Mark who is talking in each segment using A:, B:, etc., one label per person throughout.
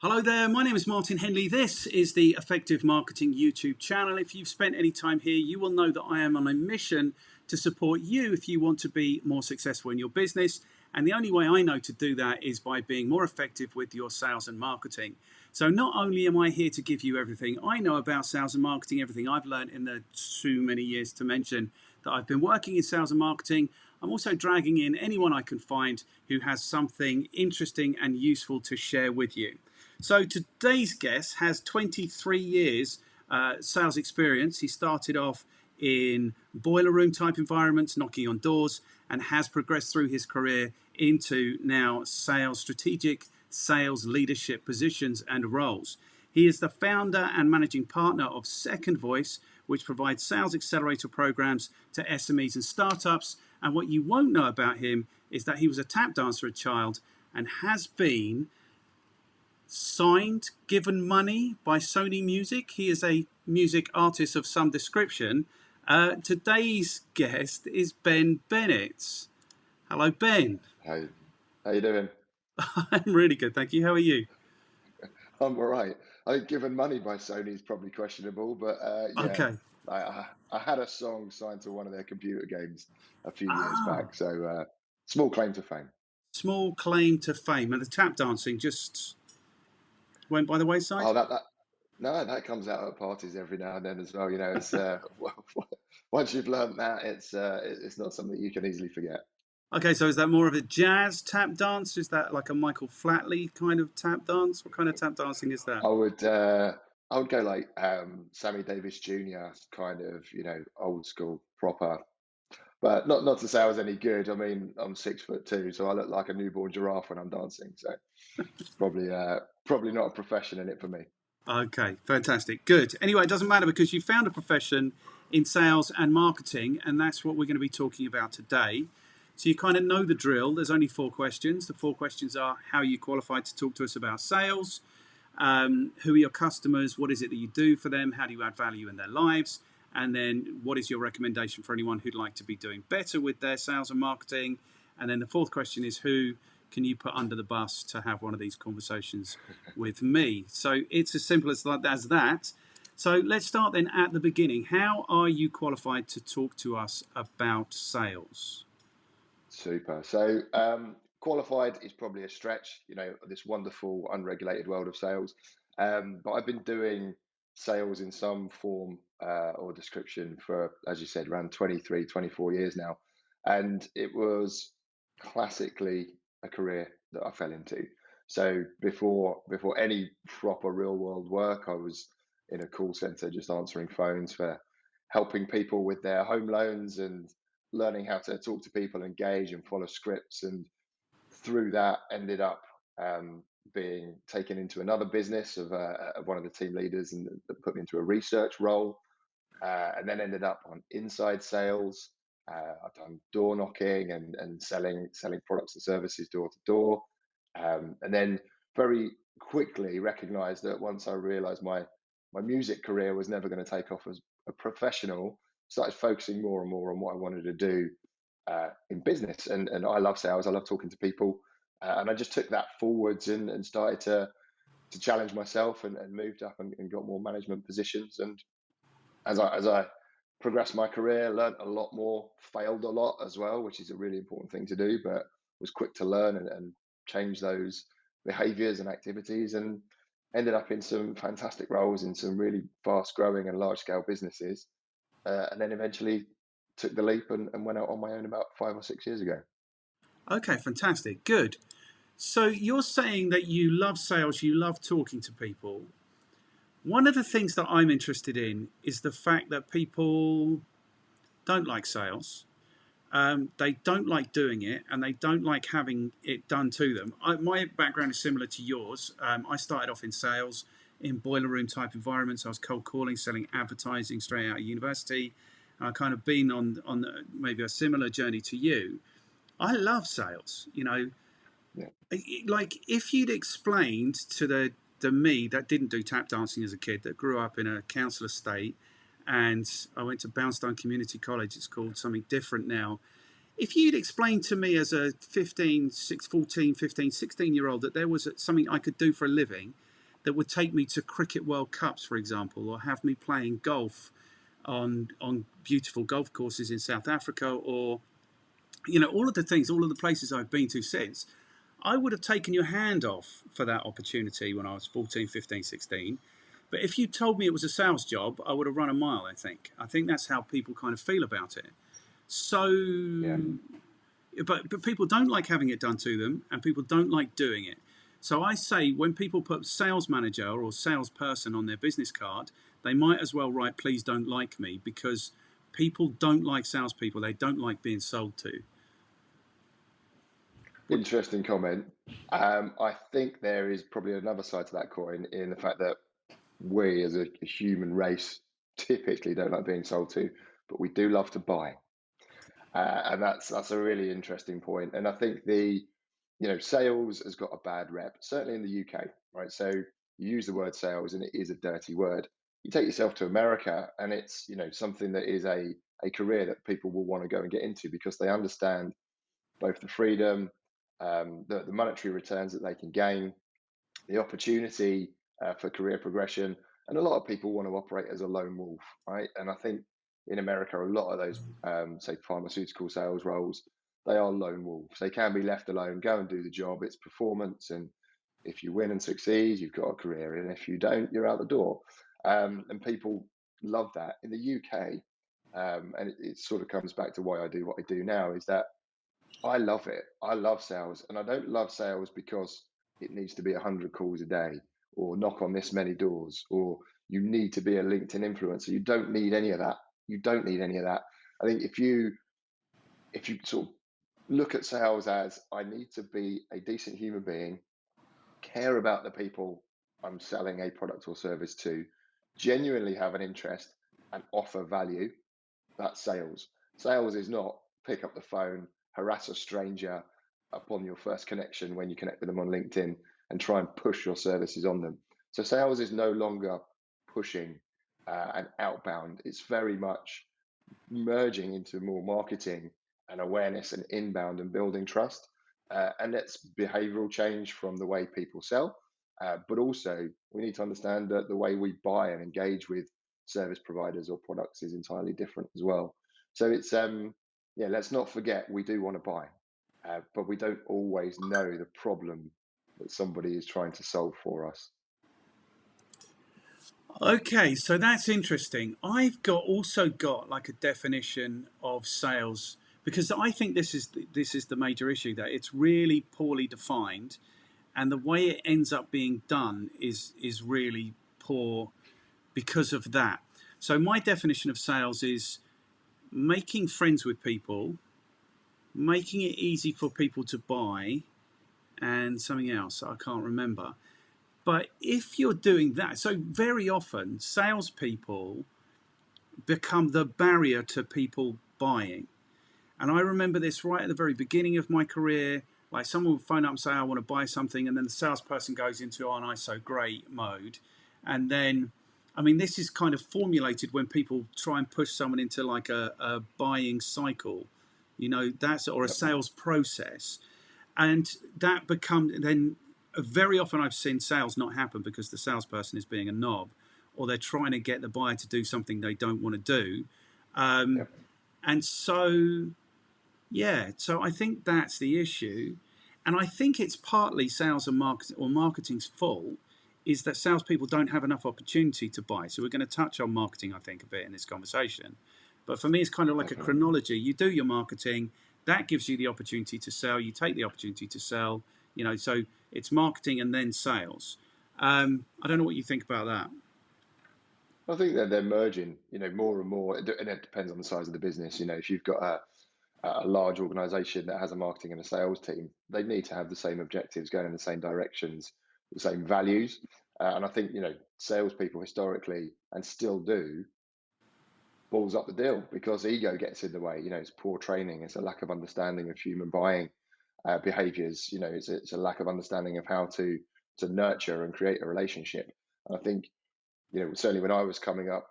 A: Hello there, my name is Martin Henley. This is the Effective Marketing YouTube channel. If you've spent any time here, you will know that I am on a mission to support you if you want to be more successful in your business. And the only way I know to do that is by being more effective with your sales and marketing. So not only am I here to give you everything I know about sales and marketing, everything I've learned in the too many years to mention that I've been working in sales and marketing, I'm also dragging in anyone I can find who has something interesting and useful to share with you. So today's guest has 23 years sales experience. He started off in boiler room type environments, knocking on doors, and has progressed through his career into now strategic sales leadership positions and roles. He is the founder and managing partner of Second Voice, which provides sales accelerator programs to SMEs and startups. And what you won't know about him is that he was a tap dancer as a child and has been signed, given money by Sony Music. He is a music artist of some description. Today's guest is Ben Bennett. Hello, Ben.
B: How you doing?
A: I'm really good, thank you. How are you?
B: I'm all right. I think given money by Sony is probably questionable, but yeah,
A: Okay.
B: I had a song signed to one of their computer games a few years
A: Ah,
B: back, so small claim to fame.
A: small claim to fame. And the tap dancing just went by the wayside?
B: Oh, that no, that comes out at parties every now and then as well. You know, it's once you've learned that, it's not something you can easily forget.
A: Okay, so is that more of a jazz tap dance? Is that like a Michael Flatley kind of tap dance? What kind of tap dancing is that?
B: I would uh, I would go like Sammy Davis Jr. kind of, old school proper. But not to say I was any good. I mean, I'm 6'2", so I look like a newborn giraffe when I'm dancing. So probably not a profession in it for me.
A: Okay, fantastic. Good. Anyway, it doesn't matter because you found a profession in sales and marketing, and that's what we're going to be talking about today. So you kind of know the drill. There's only 4 questions. The 4 questions are: how are you qualified to talk to us about sales? Who are your customers? What is it that you do for them? How do you add value in their lives? And then what is your recommendation for anyone who'd like to be doing better with their sales and marketing? And then the 4th question is: who can you put under the bus to have one of these conversations with me? So it's as simple as that. So let's start then at the beginning. How are you qualified to talk to us about sales?
B: Super. So qualified is probably a stretch. This wonderful unregulated world of sales. But I've been doing sales in some form or description for, as you said, around 23, 24 years now, and it was classically a career that I fell into. So before any proper real world work, I was in a call center just answering phones for helping people with their home loans and learning how to talk to people, engage and follow scripts. And through that ended up being taken into another business of one of the team leaders, and that put me into a research role, and then ended up on inside sales. I've done door knocking and selling products and services door to door, and then very quickly recognized that once I realized my music career was never going to take off as a professional, started focusing more and more on what I wanted to do in business. And I love sales. I love talking to people, and I just took that forwards and started to challenge myself and moved up and got more management positions. And as I progressed my career, learned a lot more, failed a lot as well, which is a really important thing to do, but was quick to learn and change those behaviors and activities, and ended up in some fantastic roles in some really fast growing and large scale businesses. And then eventually took the leap and went out on my own about 5 or 6 years ago.
A: Okay, fantastic. Good. So you're saying that you love sales, you love talking to people. One of the things that I'm interested in is the fact that people don't like sales. They don't like doing it, and they don't like having it done to them. My background is similar to yours. I started off in sales in boiler room type environments. I was cold calling, selling advertising straight out of university. I kind of been on maybe a similar journey to you. I love sales.
B: Yeah.
A: Like if you'd explained to the me that didn't do tap dancing as a kid, that grew up in a council estate, and I went to Bounstone Community College. It's called something different now. If you'd explained to me as a 14, 15, 16-year-old that there was something I could do for a living, that would take me to Cricket World Cups, for example, or have me playing golf on beautiful golf courses in South Africa, or all of the things, all of the places I've been to since. I would have taken your hand off for that opportunity when I was 14, 15, 16. But if you told me it was a sales job, I would have run a mile, I think. I think that's how people kind of feel about it. So,
B: Yeah.
A: but people don't like having it done to them, and people don't like doing it. So I say when people put sales manager or salesperson on their business card, they might as well write, please don't like me, because people don't like salespeople. They don't like being sold to.
B: Interesting comment. I think there is probably another side to that coin in the fact that we as a human race typically don't like being sold to, but we do love to buy. And that's a really interesting point. And I think sales has got a bad rep, certainly in the UK, right? So you use the word sales and it is a dirty word. You take yourself to America and it's, something that is a career that people will want to go and get into because they understand both the freedom, the monetary returns that they can gain, the opportunity for career progression. And a lot of people want to operate as a lone wolf, right? And I think in America, a lot of those, say, pharmaceutical sales roles, they are lone wolves. They can be left alone, go and do the job. It's performance. And if you win and succeed, you've got a career. And if you don't, you're out the door. And people love that. In the UK, and it sort of comes back to why I do what I do now, is that I love it. I love sales, and I don't love sales because it needs to be 100 calls a day or knock on this many doors or you need to be a LinkedIn influencer. You don't need any of that. You don't need any of that. I think if you sort of look at sales as I need to be a decent human being, care about the people I'm selling a product or service to, genuinely have an interest and offer value, that's sales. Sales is not pick up the phone, harass a stranger upon your first connection when you connect with them on LinkedIn and try and push your services on them. So sales is no longer pushing and outbound. It's very much merging into more marketing and awareness and inbound and building trust. And that's behavioral change from the way people sell. But also, we need to understand that the way we buy and engage with service providers or products is entirely different as well. So yeah, let's not forget we do want to buy, but we don't always know the problem that somebody is trying to solve for us.
A: Okay, so that's interesting. I've also got like a definition of sales because I think this is the major issue, that it's really poorly defined, and the way it ends up being done is really poor because of that. So my definition of sales is making friends with people, making it easy for people to buy, and something else I can't remember. But if you're doing that, so very often salespeople become the barrier to people buying. And I remember this right at the very beginning of my career. Like someone would phone up and say, I want to buy something. And then the salesperson goes into, oh, nice, so great mode. And then, I mean, this is kind of formulated when people try and push someone into like a buying cycle, that's, or a
B: Yep.
A: sales process. And that becomes, then very often I've seen sales not happen because the salesperson is being a knob, or they're trying to get the buyer to do something they don't want to do. Um,
B: Yep.
A: and so, yeah, so I think that's the issue. And I think it's partly sales and marketing, or marketing's fault, is that salespeople don't have enough opportunity to buy. So we're going to touch on marketing, I think, a bit in this conversation. But for me, it's kind of like a
B: Definitely.
A: chronology. You do your marketing, that gives you the opportunity to sell. You take the opportunity to sell. So it's marketing and then sales. I don't know what you think about that.
B: I think that they're merging, more and more, and it depends on the size of the business. If you've got a large organization that has a marketing and a sales team, they need to have the same objectives, going in the same directions, the same values. And I think, salespeople historically and still do balls up the deal because ego gets in the way. It's poor training, it's a lack of understanding of human buying behaviors. It's a lack of understanding of how to nurture and create a relationship. And I think certainly when I was coming up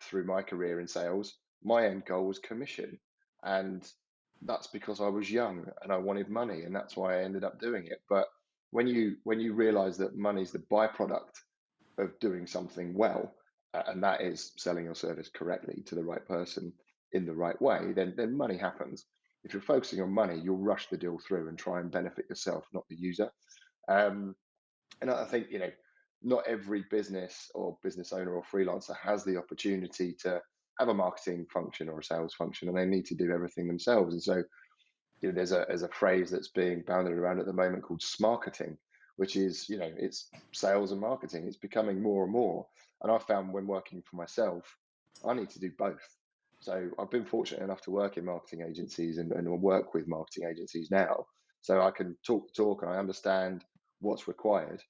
B: through my career in sales, my end goal was commission. And that's because I was young and I wanted money. And that's why I ended up doing it. But when you realize that money is the byproduct of doing something well, and that is selling your service correctly to the right person in the right way, then money happens. If you're focusing on money, you'll rush the deal through and try and benefit yourself, not the user. Um, and I think, not every business or business owner or freelancer has the opportunity to have a marketing function or a sales function, and they need to do everything themselves. And so, there's a phrase that's being bounded around at the moment called smarketing, which is, it's sales and marketing. It's becoming more and more. And I found when working for myself, I need to do both. So I've been fortunate enough to work in marketing agencies and work with marketing agencies now. So I can talk the talk and I understand what's required.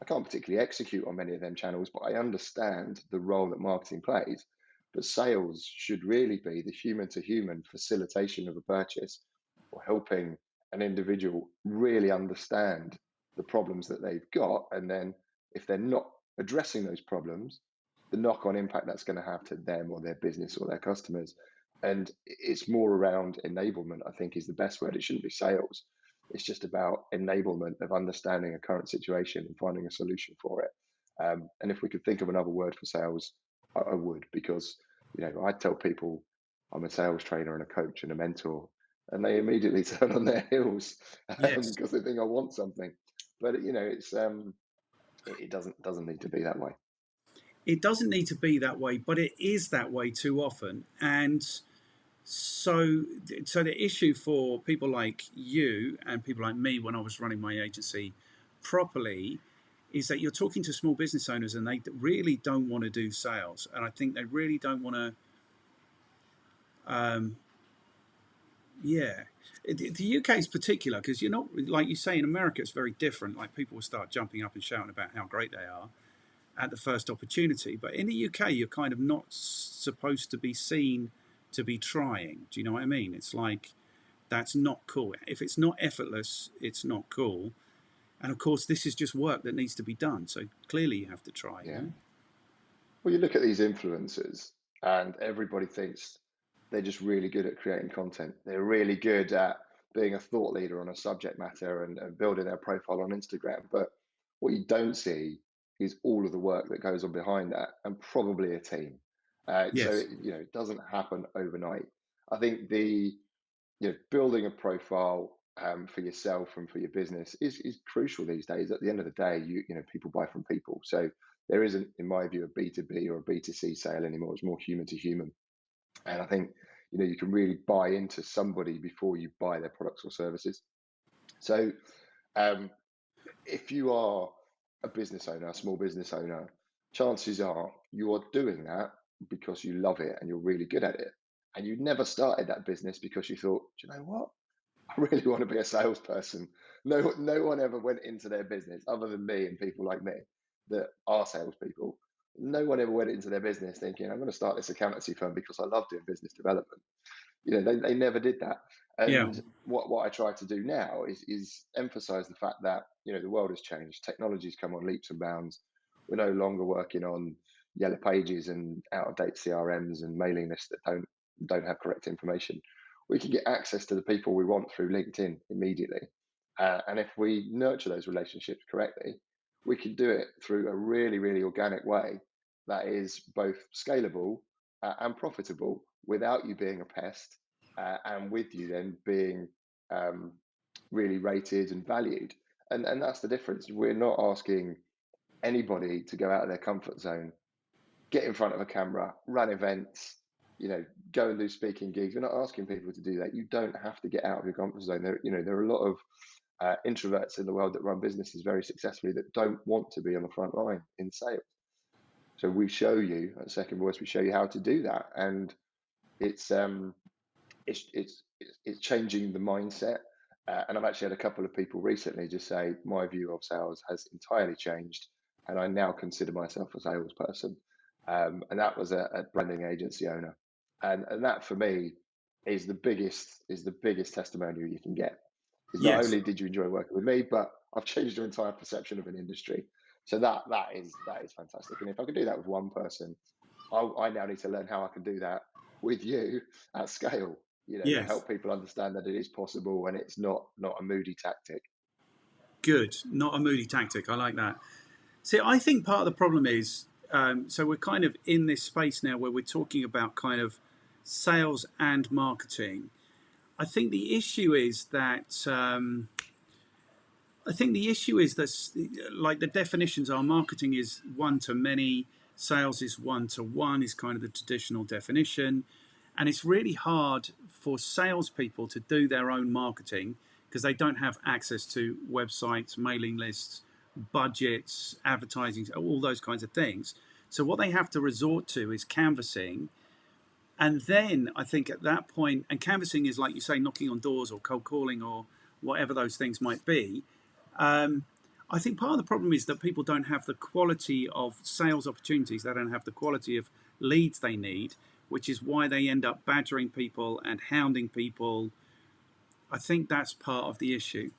B: I can't particularly execute on many of them channels, but I understand the role that marketing plays. But sales should really be the human to human facilitation of a purchase, or helping an individual really understand the problems that they've got. And then if they're not addressing those problems, the knock on impact that's going to have to them or their business or their customers. And it's more around enablement, I think, is the best word. It shouldn't be sales. It's just about enablement of understanding a current situation and finding a solution for it. And if we could think of another word for sales, I would, because I tell people I'm a sales trainer and a coach and a mentor, and they immediately turn on their heels
A: Yes.
B: because they think I want something. But it doesn't need to be that way.
A: It doesn't need to be that way, but it is that way too often. And so the issue for people like you and people like me when I was running my agency properly is that you're talking to small business owners and they really don't want to do sales. And I think they really don't want to, um, yeah. The UK is particular because you're not, like you say, in America, it's very different. Like people will start jumping up and shouting about how great they are at the first opportunity. But in the UK, you're kind of not supposed to be seen to be trying. Do you know what I mean? It's like that's not cool. If it's not effortless, it's not cool. And of course, this is just work that needs to be done. So clearly, you have to try. You
B: Yeah.
A: know?
B: Well, you look at these influencers, and everybody thinks they're just really good at creating content. They're really good at being a thought leader on a subject matter and building their profile on Instagram. But what you don't see is all of the work that goes on behind that, and probably a team. So
A: Yes.
B: it doesn't happen overnight. I think building a profile for yourself and for your business is crucial these days. At the end of the day, people buy from people. So there isn't, in my view, a B2B or a B2C sale anymore. It's more human to human. And I think, you can really buy into somebody before you buy their products or services. So um, if you are a business owner, a small business owner, chances are you are doing that because you love it and you're really good at it. And you never started that business because you thought, do you know what? I really want to be a salesperson. No one ever went into their business other than me and people like me that are salespeople. No one ever went into their business thinking, I'm going to start this accountancy firm because I love doing business development. They never did that.
A: Yeah.
B: And what I try to do now is emphasize the fact that, the world has changed. Technology's come on leaps and bounds. We're no longer working on yellow pages and out of date CRMs and mailing lists that don't have correct information. We can get access to the people we want through LinkedIn immediately. And if we nurture those relationships correctly, we can do it through a really, really organic way that is both scalable and profitable without you being a pest, and with you then being um, really rated and valued. And that's the difference. We're not asking anybody to go out of their comfort zone, get in front of a camera, run events, go and do speaking gigs. We're not asking people to do that. You don't have to get out of your comfort zone. There are a lot of introverts in the world that run businesses very successfully that don't want to be on the front line in sales. So we show you at Second Voice, we show you how to do that, and it's um, it's changing the mindset. And I've actually had a couple of people recently just say my view of sales has entirely changed, and I now consider myself a salesperson. And that was a branding agency owner, and that for me is the biggest testimonial you can get. Is not
A: Yes.
B: only did you enjoy working with me, but I've changed your entire perception of an industry. So that is fantastic. And if I could do that with one person, I now need to learn how I can do that with you at scale. To
A: Yes.
B: help people understand that it is possible and it's not a moody tactic.
A: Good, not a moody tactic. I like that. See, I think part of the problem is, so we're kind of in this space now where we're talking about kind of sales and marketing. I think the issue is that like the definitions are marketing is one to many, sales is one to one is kind of the traditional definition, and it's really hard for salespeople to do their own marketing because they don't have access to websites, mailing lists, budgets, advertising, all those kinds of things. So what they have to resort to is canvassing. And then I think at that point, and canvassing is like you say, knocking on doors or cold calling or whatever those things might be. I think part of the problem is that people don't have the quality of sales opportunities. They don't have the quality of leads they need, which is why they end up badgering people and hounding people. I think that's part of the issue.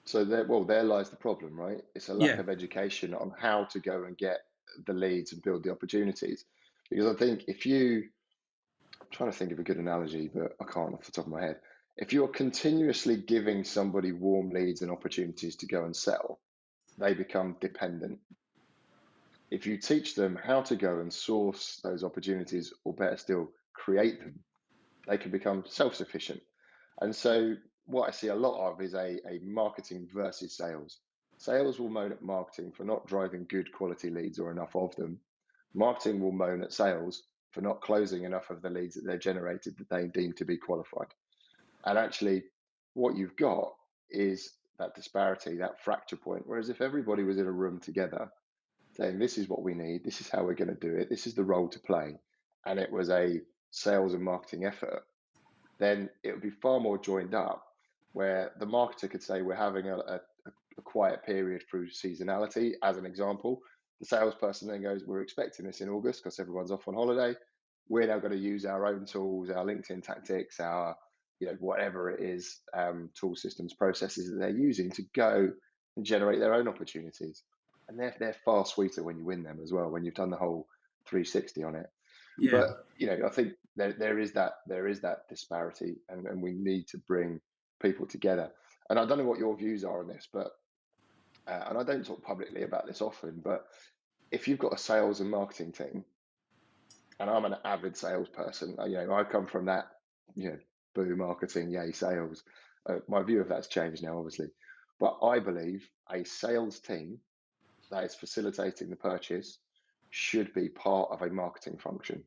B: So there lies the problem, right? It's a lack
A: Yeah,
B: of education on how to go and get the leads and build the opportunities. Because I think I'm trying to think of a good analogy, but I can't off the top of my head. If you're continuously giving somebody warm leads and opportunities to go and sell, they become dependent. If you teach them how to go and source those opportunities, or better still, create them, they can become self-sufficient. And so what I see a lot of is a marketing versus sales. Sales will moan at marketing for not driving good quality leads or enough of them. Marketing will moan at sales for not closing enough of the leads that they've generated that they deem to be qualified. And actually, what you've got is that disparity, that fracture point. Whereas if everybody was in a room together saying, this is what we need, this is how we're going to do it, this is the role to play, and it was a sales and marketing effort, then it would be far more joined up, where the marketer could say, we're having a quiet period through seasonality, as an example. The salesperson then goes, we're expecting this in August because everyone's off on holiday. We're now going to use our own tools, our LinkedIn tactics, our whatever it is, tool systems, processes that they're using to go and generate their own opportunities. And they're far sweeter when you win them as well, when you've done the whole 360 on it.
A: yeah.
B: But I think there is that disparity, and we need to bring people together. And I don't know what your views are on this, but and I don't talk publicly about this often, but if you've got a sales and marketing team, and I'm an avid salesperson, I come from that, boo marketing, yay sales. My view of that's changed now, obviously, but I believe a sales team that is facilitating the purchase should be part of a marketing function.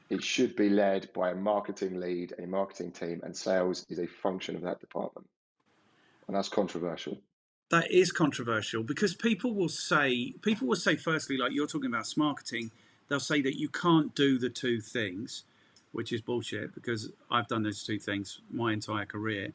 B: It should be led by a marketing lead, a marketing team, and sales is a function of that department. And that's controversial.
A: That is controversial because people will say firstly, like you're talking about marketing, they'll say that you can't do the two things, which is bullshit because I've done those two things my entire career.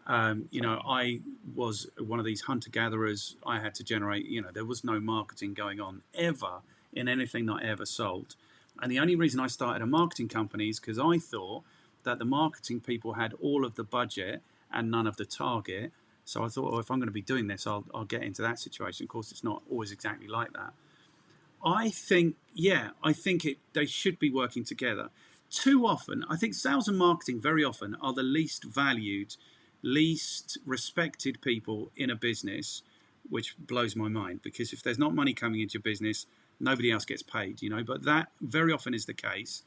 A: I was one of these hunter gatherers. I had to generate, there was no marketing going on ever in anything that I ever sold. And the only reason I started a marketing company is because I thought that the marketing people had all of the budget and none of the target. So I thought, if I'm going to be doing this, I'll get into that situation. Of course, it's not always exactly like that. I think they should be working together. Too often, I think sales and marketing very often are the least valued, least respected people in a business, which blows my mind because if there's not money coming into your business, nobody else gets paid, but that very often is the case.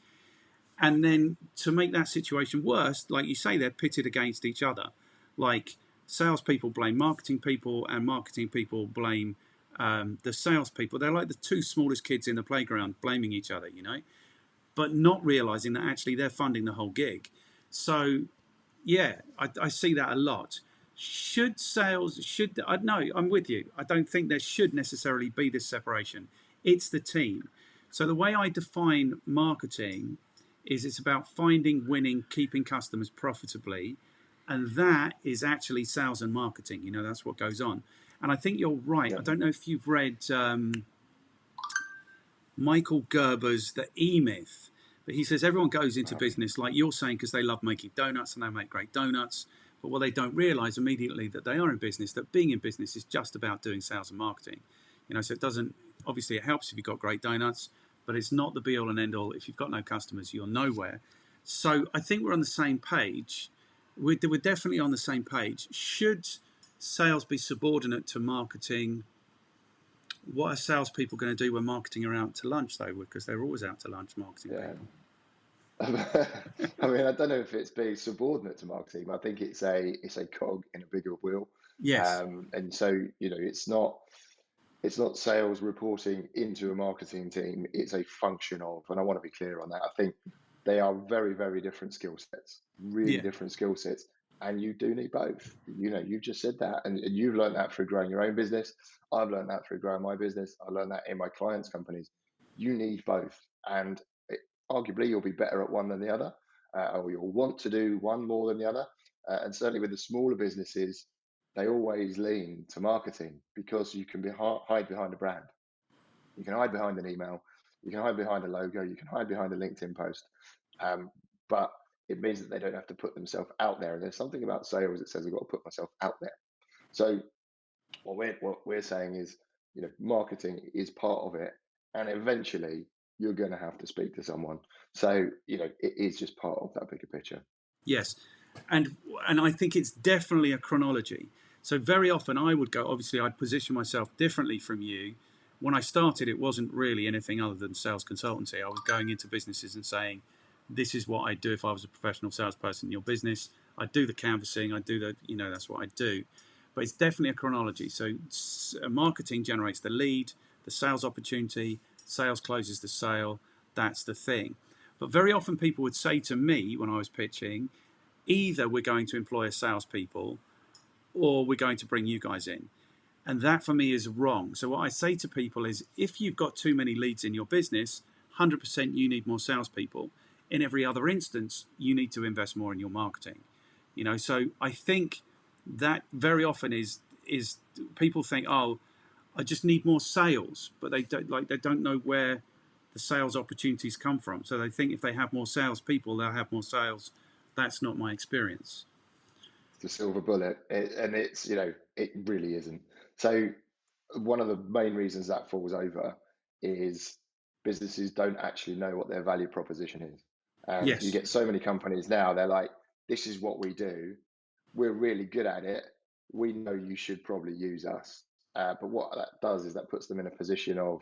A: And then to make that situation worse, like you say, they're pitted against each other. Like salespeople blame marketing people and marketing people blame the salespeople. They're like the two smallest kids in the playground blaming each other, but not realizing that actually they're funding the whole gig. So, yeah, I see that a lot. No, I'm with you. I don't think there should necessarily be this separation. It's the team. So the way I define marketing is it's about finding, winning, keeping customers profitably. And that is actually sales and marketing. That's what goes on. And I think you're right.
B: Yeah.
A: I don't know if you've read Michael Gerber's The E-Myth, but he says everyone goes into business, like you're saying, because they love making donuts and they make great donuts. But what they don't realize immediately that they are in business, that being in business is just about doing sales and marketing. So it doesn't, obviously it helps if you've got great donuts, but it's not the be all and end all. If you've got no customers, you're nowhere. So I think we're on the same page. we're definitely on the same page. Should sales be subordinate to marketing? What are salespeople going to do when marketing are out to lunch, though? Because they're always out to lunch, marketing
B: Yeah.
A: people.
B: I mean, I don't know if it's being subordinate to marketing. I think it's a cog in a bigger wheel.
A: Yes.
B: And so, it's not sales reporting into a marketing team. It's a function of, and I want to be clear on that. I think they are very, very different skill sets, really
A: Yeah.
B: different skill sets. And you do need both. You've just said that, and you've learned that through growing your own business. I've learned that through growing my business. I learned that in my clients' companies. You need both. And arguably, you'll be better at one than the other, or you'll want to do one more than the other. And certainly with the smaller businesses, they always lean to marketing because you can hide behind a brand. You can hide behind an email. You can hide behind a logo. You can hide behind a LinkedIn post. But it means that they don't have to put themselves out there. And there's something about sales that says I've got to put myself out there. So what we're saying is, marketing is part of it, and eventually you're going to have to speak to someone. So it is just part of that bigger picture.
A: Yes, and I think it's definitely a chronology. So very often I would go. Obviously, I'd position myself differently from you. When I started, it wasn't really anything other than sales consultancy. I was going into businesses and saying, "This is what I do if I was a professional salesperson in your business. I do the canvassing. I do the, that's what I do." But it's definitely a chronology. So marketing generates the lead, the sales opportunity, sales closes the sale. That's the thing. But very often people would say to me when I was pitching, either we're going to employ a salespeople or we're going to bring you guys in. And that for me is wrong. So what I say to people is if you've got too many leads in your business, 100% you need more salespeople. In every other instance, you need to invest more in your marketing. So I think that very often is people think, oh, I just need more sales, but they don't know where the sales opportunities come from. So they think if they have more salespeople, they'll have more sales. That's not my experience.
B: It's a silver bullet, and it really isn't. So one of the main reasons that falls over is businesses don't actually know what their value proposition is. And you
A: Yes.
B: get so many companies now, they're like, this is what we do. We're really good at it. We know you should probably use us. But what that does is that puts them in a position of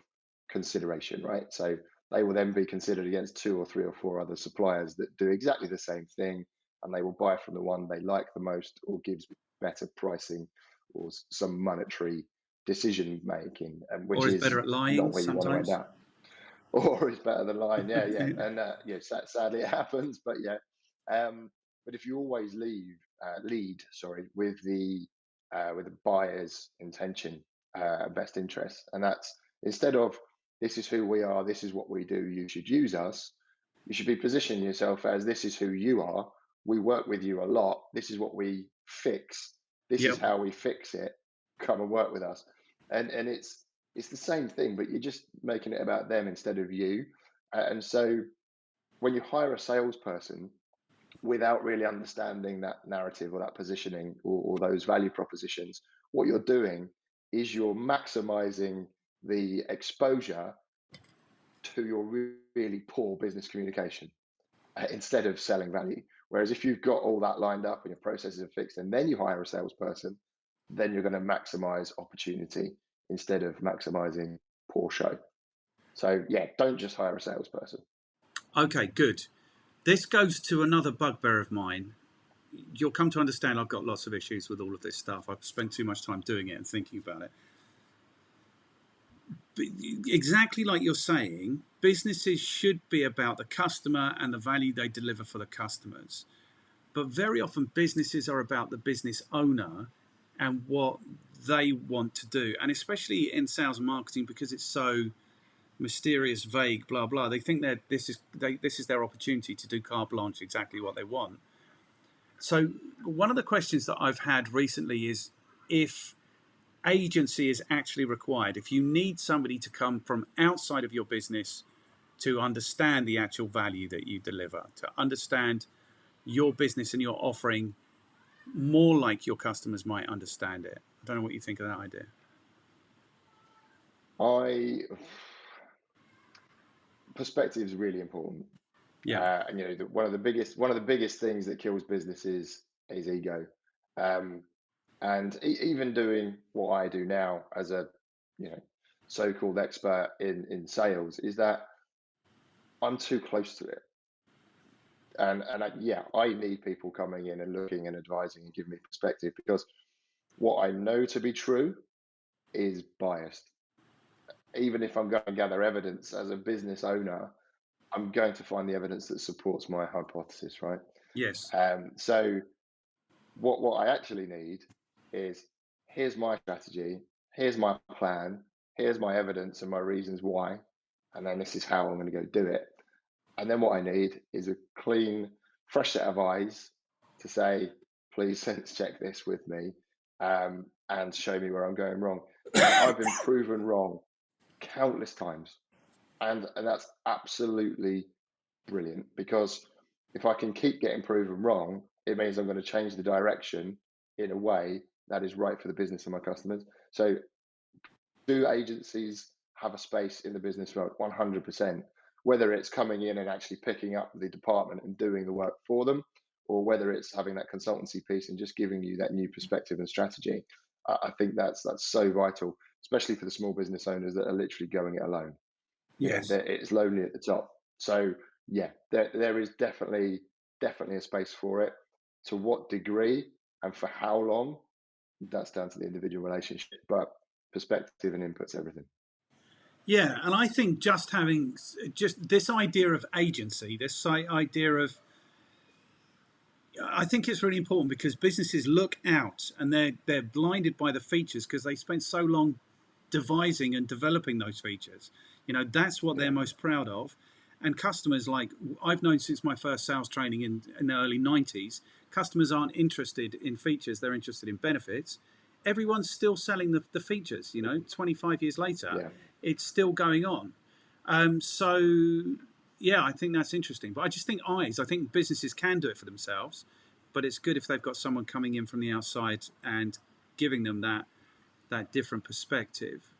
B: consideration, right? So they will then be considered against two or three or four other suppliers that do exactly the same thing, and they will buy from the one they like the most or gives better pricing or some monetary decision making, which
A: Or is better
B: is
A: at lying
B: not where you want to end
A: sometimes.
B: up. Or is better than lying. Yeah, yeah, and sadly it happens. But yeah, but if you always lead, with the buyer's intention, best interest, and that's instead of this is who we are, this is what we do, you should use us. You should be positioning yourself as this is who you are. We work with you a lot. This is what we fix. This is
A: Yep.
B: how we fix it. Come and work with us. And it's the same thing, but you're just making it about them instead of you. And so when you hire a salesperson without really understanding that narrative or that positioning or those value propositions, what you're doing is you're maximizing the exposure to your really poor business communication instead of selling value. Whereas if you've got all that lined up and your processes are fixed and then you hire a salesperson, then you're going to maximize opportunity instead of maximizing poor show. So yeah, don't just hire a salesperson.
A: Okay, good. This goes to another bugbear of mine. You'll come to understand I've got lots of issues with all of this stuff. I've spent too much time doing it and thinking about it. But exactly like you're saying, businesses should be about the customer and the value they deliver for the customers. But very often businesses are about the business owner and what they want to do. And especially in sales and marketing, because it's so mysterious, vague, blah blah. They think that this is their opportunity to do carte blanche, exactly what they want. So one of the questions that I've had recently is if agency is actually required, if you need somebody to come from outside of your business to understand the actual value that you deliver, to understand your business and your offering more like your customers might understand it. I don't know what you think of that idea.
B: I Perspective is really important.
A: Yeah.
B: And one of the biggest things that kills businesses his ego. Um, and even doing what I do now as a, you know, so-called expert in sales, is that I'm too close to it. Yeah, I need people coming in and looking and advising and giving me perspective, because what I know to be true is biased. Even if I'm going to gather evidence as a business owner, I'm going to find the evidence that supports my hypothesis, right?
A: Yes.
B: So what I actually need is, here's my strategy, here's my plan, here's my evidence and my reasons why, and then this is how I'm going to go do it. And then what I need is a clean, fresh set of eyes to say, please sense check this with me, and show me where I'm going wrong. And I've been proven wrong countless times. And that's absolutely brilliant, because if I can keep getting proven wrong, it means I'm going to change the direction in a way that is right for the business and my customers. So, do agencies have a space in the business world? 100%. Whether it's coming in and actually picking up the department and doing the work for them, or whether it's having that consultancy piece and just giving you that new perspective and strategy, I think that's so vital, especially for the small business owners that are literally going it alone. You know,
A: Yes.
B: it's lonely at the top. So yeah, there is definitely a space for it. To what degree and for how long, that's down to the individual relationship. But perspective and input's everything.
A: Yeah, and I think just having just this idea of agency, this idea of, I think it's really important because businesses look out and they're blinded by the features because they spent so long devising and developing those features. You know, that's what they're
B: Yeah,
A: most proud of. And customers, like I've known since my first sales training in the early 90s, customers aren't interested in features, they're interested in benefits. Everyone's still selling the features, you know, 25 years later,
B: yeah,
A: it's still going on. So, yeah, I think that's interesting. But I just think I think businesses can do it for themselves, but it's good if they've got someone coming in from the outside and giving them that different perspective.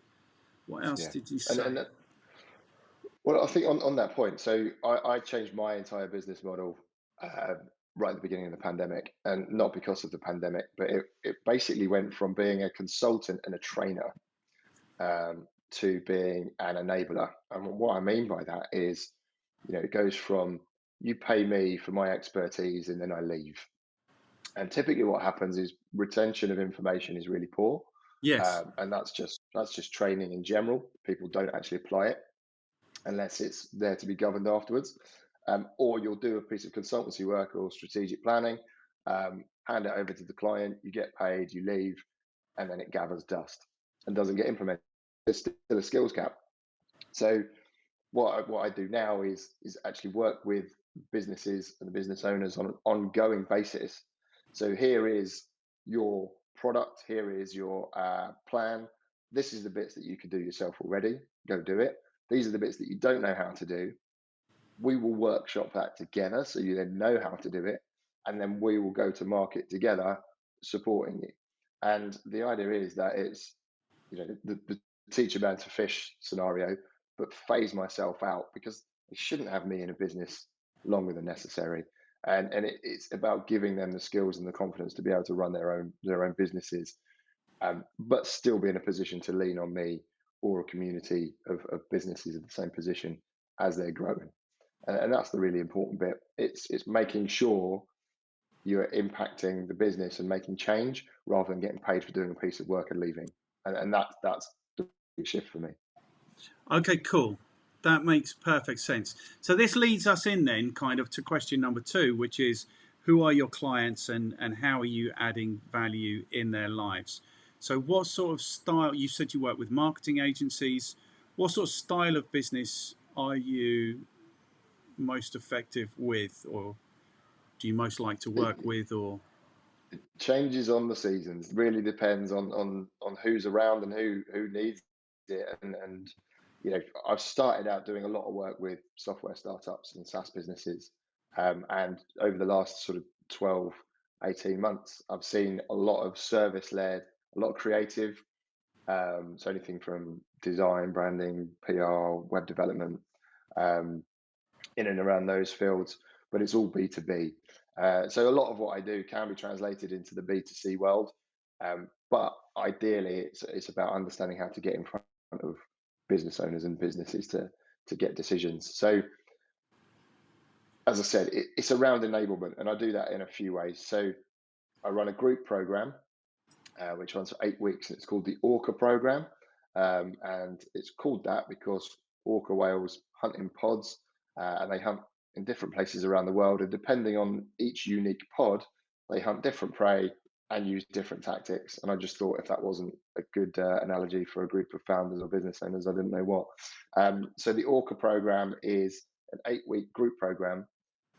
A: What else
B: yeah.
A: did you
B: And
A: say?
B: well, I think on that point, so I changed my entire business model uh, right at the beginning of the pandemic, and not because of the pandemic, but it basically went from being a consultant and a trainer, to being an enabler. And what I mean by that is, it goes from, you pay me for my expertise and then I leave. And typically, what happens is retention of information is really poor,
A: Yes.
B: and that's just training in general. People don't actually apply it unless it's there to be governed afterwards. Or you'll do a piece of consultancy work or strategic planning, hand it over to the client, you get paid, you leave, and then it gathers dust and doesn't get implemented. There's still a skills gap. So what I do now is actually work with businesses and the business owners on an ongoing basis. So here is your product, here is your plan. This is the bits that you can do yourself already. Go do it. These are the bits that you don't know how to do. We will workshop that together so you then know how to do it, and then we will go to market together, supporting you. And the idea is that it's, the teach a man to fish scenario, but phase myself out, because they shouldn't have me in a business longer than necessary. And it's about giving them the skills and the confidence to be able to run their own businesses, but still be in a position to lean on me or a community of businesses in the same position as they're growing. And that's the really important bit. It's making sure you're impacting the business and making change rather than getting paid for doing a piece of work and leaving. And that's the big shift for me.
A: Okay, cool. That makes perfect sense. So this leads us in then kind of to question number two, which is who are your clients and how are you adding value in their lives? So what sort of style, you said you work with marketing agencies, what sort of style of business are you most effective with, or do you most like to work
B: It
A: with, or
B: changes on the seasons. Really depends on who's around and who needs it. And I've started out doing a lot of work with software startups and SaaS businesses. And over the last sort of 12, 18 months, I've seen a lot of service led, a lot of creative. So anything from design, branding, PR, web development, um, in and around those fields, but it's all B2B. So a lot of what I do can be translated into the B2C world, but ideally it's about understanding how to get in front of business owners and businesses to get decisions. So as I said, it's around enablement, and I do that in a few ways. So I run a group program which runs for 8 weeks. And it's called the Orca program, and it's called that because orca whales hunt in pods, and they hunt in different places around the world. And depending on each unique pod, they hunt different prey and use different tactics. And I just thought if that wasn't a good analogy for a group of founders or business owners, I didn't know what. So the Orca program is an 8 week group program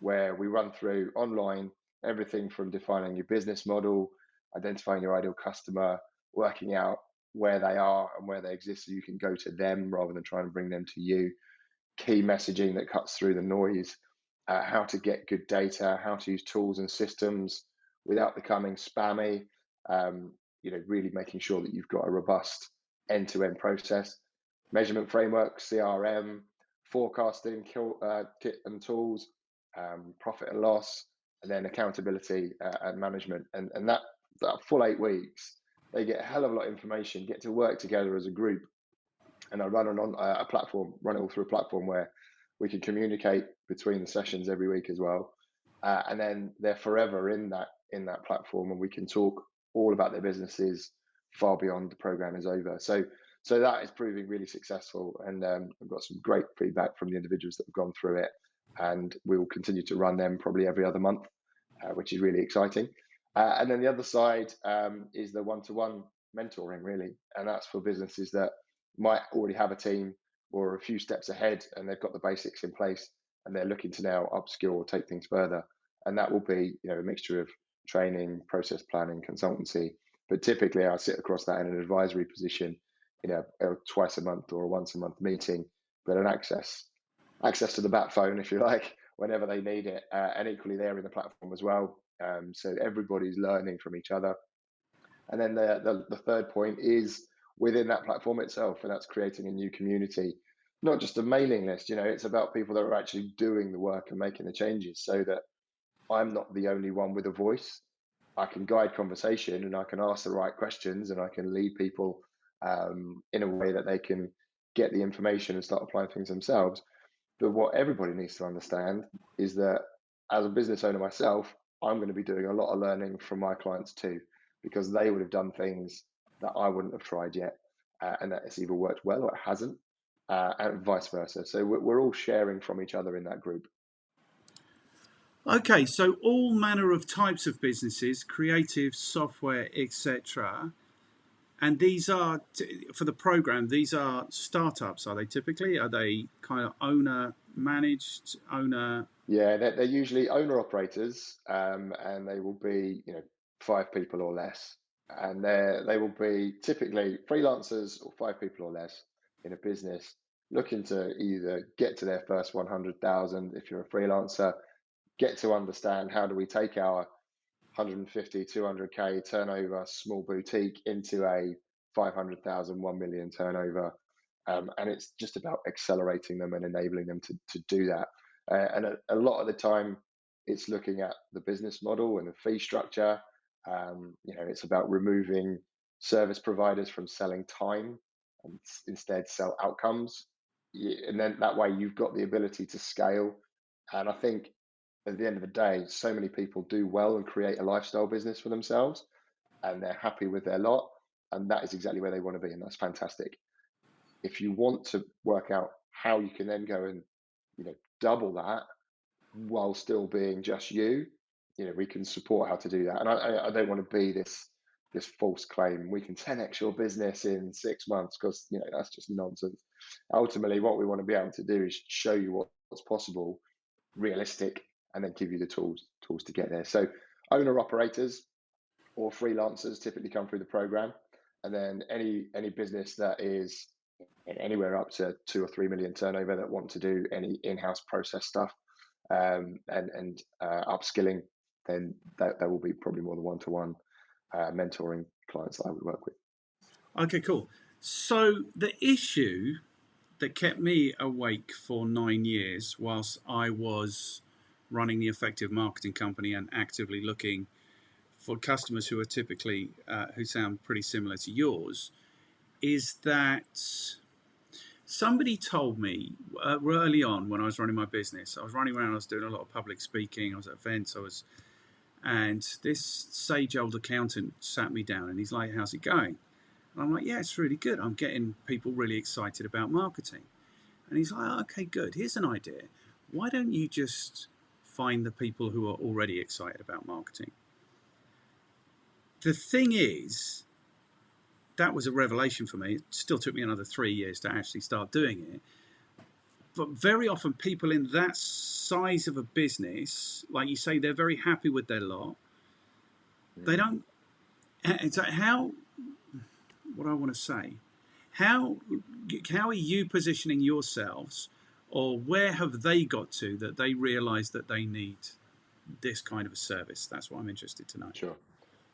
B: where we run through online everything from defining your business model, identifying your ideal customer, working out where they are and where they exist so you can go to them rather than trying to bring them to you, key messaging that cuts through the noise, how to get good data, how to use tools and systems without becoming spammy, really making sure that you've got a robust end-to-end process, measurement framework, CRM, forecasting, kit and tools, profit and loss, and then accountability and management. And that full 8 weeks, they get a hell of a lot of information, get to work together as a group. And I run on a platform, run it all through a platform where we can communicate between the sessions every week as well. And then they're forever in that platform, and we can talk all about their businesses far beyond the program is over. So that is proving really successful, and I've got some great feedback from the individuals that have gone through it, and we will continue to run them probably every other month, which is really exciting. And then the other side is the one-to-one mentoring, really, and that's for businesses that might already have a team or a few steps ahead, and they've got the basics in place, and they're looking to now upskill or take things further. And that will be, a mixture of training, process planning, consultancy. But typically, I sit across that in an advisory position, a twice a month or a once a month meeting, but an access to the bat phone, if you like, whenever they need it, and equally they're in the platform as well. So everybody's learning from each other. And then the third point is within that platform itself, and that's creating a new community, not just a mailing list. It's about people that are actually doing the work and making the changes, so that I'm not the only one with a voice. I can guide conversation, and I can ask the right questions, and I can lead people in a way that they can get the information and start applying things themselves. But what everybody needs to understand is that as a business owner myself, I'm going to be doing a lot of learning from my clients too, because they would have done things that I wouldn't have tried yet, and that it's either worked well or it hasn't, and vice versa. So we're all sharing from each other in that group.
A: Okay, so all manner of types of businesses, creative, software, etc. And these are, for the program, these are startups, are they typically? Are they kind of owner managed, owner?
B: Yeah, they're usually owner operators, and they will be, 5 people or less, and they will be typically freelancers or 5 people or less in a business looking to either get to their first 100,000 if you're a freelancer, get to understand how do we take our 150, 200K turnover small boutique into a 500,000, 1 million turnover. And it's just about accelerating them and enabling them to do that. And a lot of the time, it's looking at the business model and the fee structure. It's about removing service providers from selling time and instead sell outcomes. And then that way, you've got the ability to scale. And I think at the end of the day, so many people do well and create a lifestyle business for themselves, and they're happy with their lot. And that is exactly where they want to be. And that's fantastic. If you want to work out how you can then go and, double that while still being just you, we can support how to do that. And I don't want to be this false claim. We can 10x your business in 6 months, because, that's just nonsense. Ultimately, what we want to be able to do is show you what's possible, realistic, and then give you the tools to get there. So owner operators or freelancers typically come through the program, and then any business that is anywhere up to 2 or 3 million turnover that want to do any in-house process stuff, and upskilling, then that will be probably more than one-to-one mentoring clients that I would work with.
A: Okay, cool. So the issue that kept me awake for 9 years whilst I was running the effective marketing company and actively looking for customers who are typically who sound pretty similar to yours, is that somebody told me early on when I was running my business. I was running around, I was doing a lot of public speaking, I was at events, and this sage old accountant sat me down and he's like, "How's it going?" And I'm like, "Yeah, it's really good. I'm getting people really excited about marketing." And he's like, "Oh, okay, good. Here's an idea. Why don't you just find the people who are already excited about marketing?" The thing is, that was a revelation for me. It still took me another 3 years to actually start doing it. But very often people in that size of a business, like you say, they're very happy with their lot. They don't. So how? What I want to say? How are you positioning yourselves, or where have they got to that they realise that they need this kind of a service? That's what I'm interested to know.
B: Sure.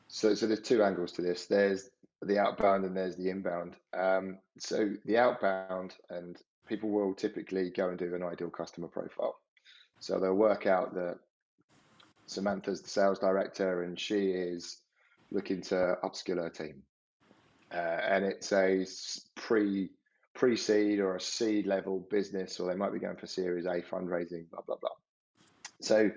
B: So there's two angles to this. There's the outbound and there's the inbound. So the outbound, and people will typically go and do an ideal customer profile. So they'll work out that Samantha's the sales director and she is looking to upskill her team. And it's a pre-seed or a seed level business, or they might be going for Series A fundraising, blah, blah, blah. So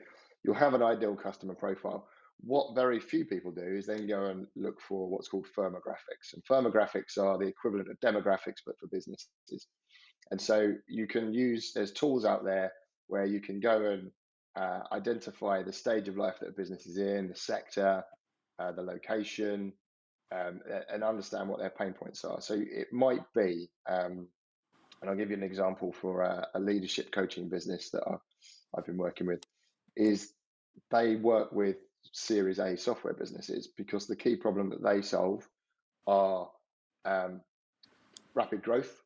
B: you'll have an ideal customer profile. What very few people do is then go and look for what's called firmographics. And firmographics are the equivalent of demographics, but for businesses. And so you can there's tools out there where you can go and identify the stage of life that a business is in, the sector, the location, and understand what their pain points are. So it might be, and I'll give you an example for a leadership coaching business that I've been working with, is they work with Series A software businesses because the key problem that they solve are rapid growth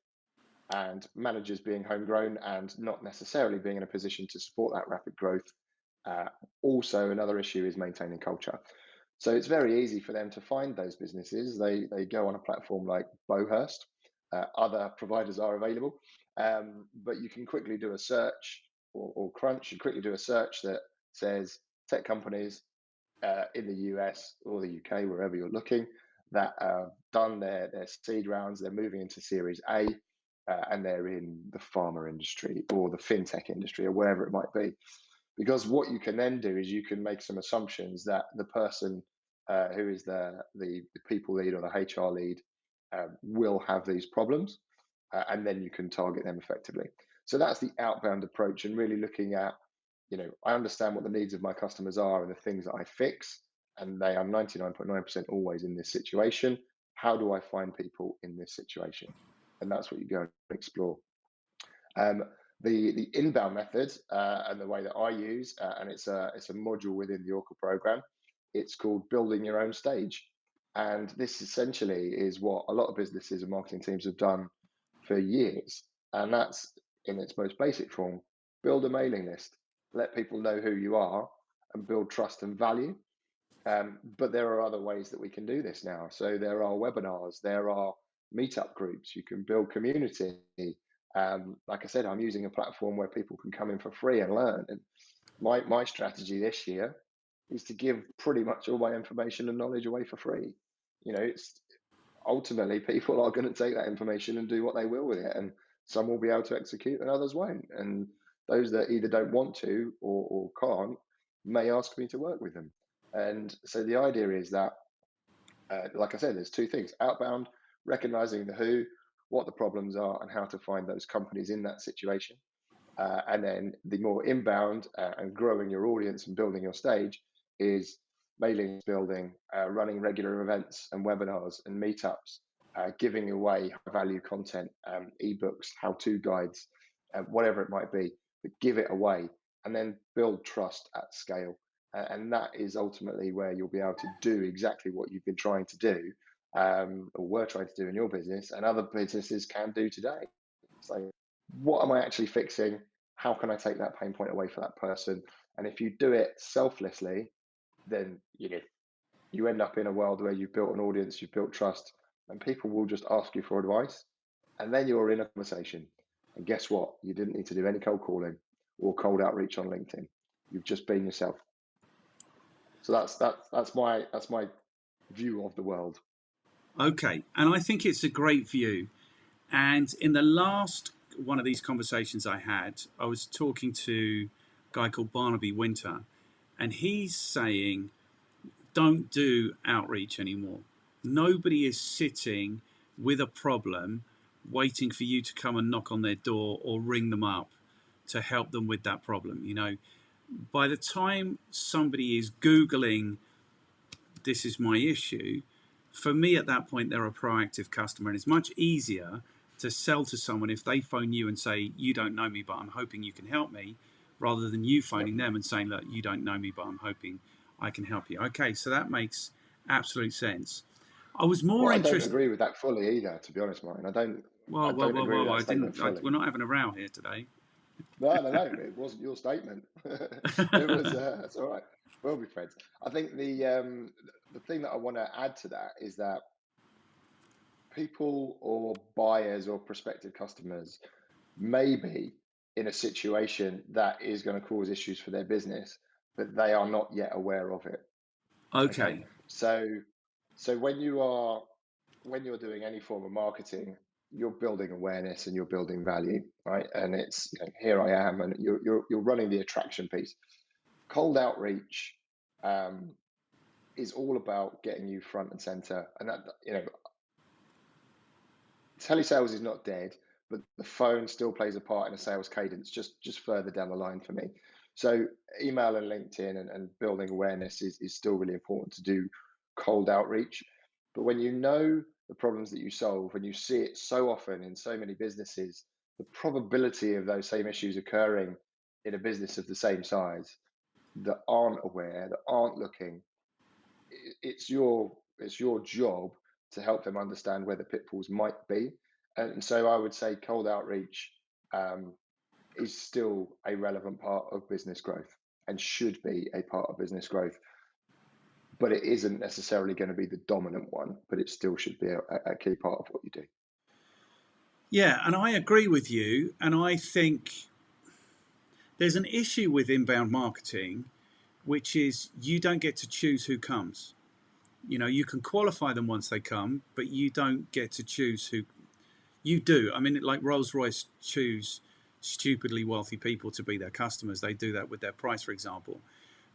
B: and managers being homegrown and not necessarily being in a position to support that rapid growth. Also, another issue is maintaining culture. So it's very easy for them to find those businesses. They go on a platform like Bowhurst. Other providers are available, but you can quickly do a search, or Crunch. You quickly do a search that says tech companies in the US or the UK, wherever you're looking, that have done their seed rounds. They're moving into Series A, and they're in the pharma industry or the fintech industry or wherever it might be. Because what you can then do is you can make some assumptions that the person who is the people lead or the HR lead will have these problems, and then you can target them effectively. So that's the outbound approach, and really looking at, I understand what the needs of my customers are and the things that I fix, and they are 99.9% always in this situation. How do I find people in this situation? And that's what you go and explore. The inbound method, and the way that I use, and it's a module within the Oracle program. It's called building your own stage, and this essentially is what a lot of businesses and marketing teams have done for years, and that's in its most basic form: build a mailing list, let people know who you are, and build trust and value. But there are other ways that we can do this now. So there are webinars, there are meetup groups, you can build community. Like I said, I'm using a platform where people can come in for free and learn. And my strategy this year is to give pretty much all my information and knowledge away for free. It's ultimately people are going to take that information and do what they will with it. And some will be able to execute and others won't. And those that either don't want to or can't may ask me to work with them. And so the idea is that, like I said, there's two things: outbound, recognizing the who, what the problems are, and how to find those companies in that situation. And then the more inbound, and growing your audience and building your stage, is mailing, building, running regular events and webinars and meetups, giving away high value content, ebooks, how-to guides, whatever it might be, but give it away and then build trust at scale. And that is ultimately where you'll be able to do exactly what you've been trying to do, or were trying to do in your business, and other businesses can do today. So, what am I actually fixing? How can I take that pain point away for that person? And if you do it selflessly, then you end up in a world where you've built an audience, you've built trust, and people will just ask you for advice. And then you're in a conversation. And guess what? You didn't need to do any cold calling or cold outreach on LinkedIn. You've just been yourself. So that's my view of the world.
A: Okay, and I think it's a great view. And in the last one of these conversations I had, I was talking to a guy called Barnaby Winter, and he's saying, don't do outreach anymore. Nobody is sitting with a problem waiting for you to come and knock on their door or ring them up to help them with that problem. You know, by the time somebody is Googling, this is my issue, for me at that point, they're a proactive customer. And it's much easier to sell to someone if they phone you and say, you don't know me, but I'm hoping you can help me, rather than you
B: Yep.
A: phoning them and saying, look, you don't know me, but I'm hoping I can help you. Okay, so that makes absolute sense. I was more
B: Well, I don't
A: interested.
B: agree with that fully either, to be honest, Martin. I don't agree with that
A: I
B: statement
A: didn't.
B: fully.
A: We're not having a row here today.
B: No, it wasn't your statement. It was. It's all right. We'll be friends. I think the thing that I want to add to that is that people or buyers or prospective customers may be in a situation that is going to cause issues for their business, but they are not yet aware of it. Okay,
A: Okay.
B: so when you're doing any form of marketing, you're building awareness and you're building value, right? And it's, here I am, and you're running the attraction piece. Cold outreach is all about getting you front and center, and that, telesales is not dead, but the phone still plays a part in a sales cadence, just further down the line for me. So email and LinkedIn and building awareness is still really important to do cold outreach. But when you know the problems that you solve, and you see it so often in so many businesses, the probability of those same issues occurring in a business of the same size that aren't aware, that aren't looking, it's your job to help them understand where the pitfalls might be. And so I would say cold outreach is still a relevant part of business growth and should be a part of business growth. But it isn't necessarily going to be the dominant one, but it still should be a key part of what you do.
A: Yeah, and I agree with you. And I think there's an issue with inbound marketing, which is you don't get to choose who comes. You know, you can qualify them once they come, but you don't get to choose who. You do. I mean, like Rolls-Royce choose stupidly wealthy people to be their customers. They do that with their price, for example.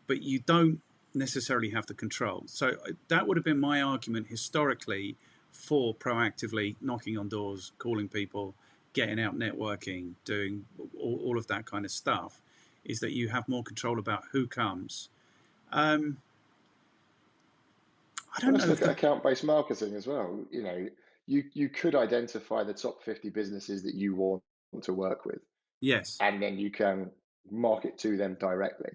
A: But you don't necessarily have the control. So that would have been my argument historically for proactively knocking on doors, calling people, getting out networking, doing all of that kind of stuff, is that you have more control about who comes. I
B: Well,
A: don't
B: let's
A: know if
B: look at
A: the.
B: account-based marketing as well. You could identify the top 50 businesses that you want to work with,
A: Yes.
B: and then you can market to them directly.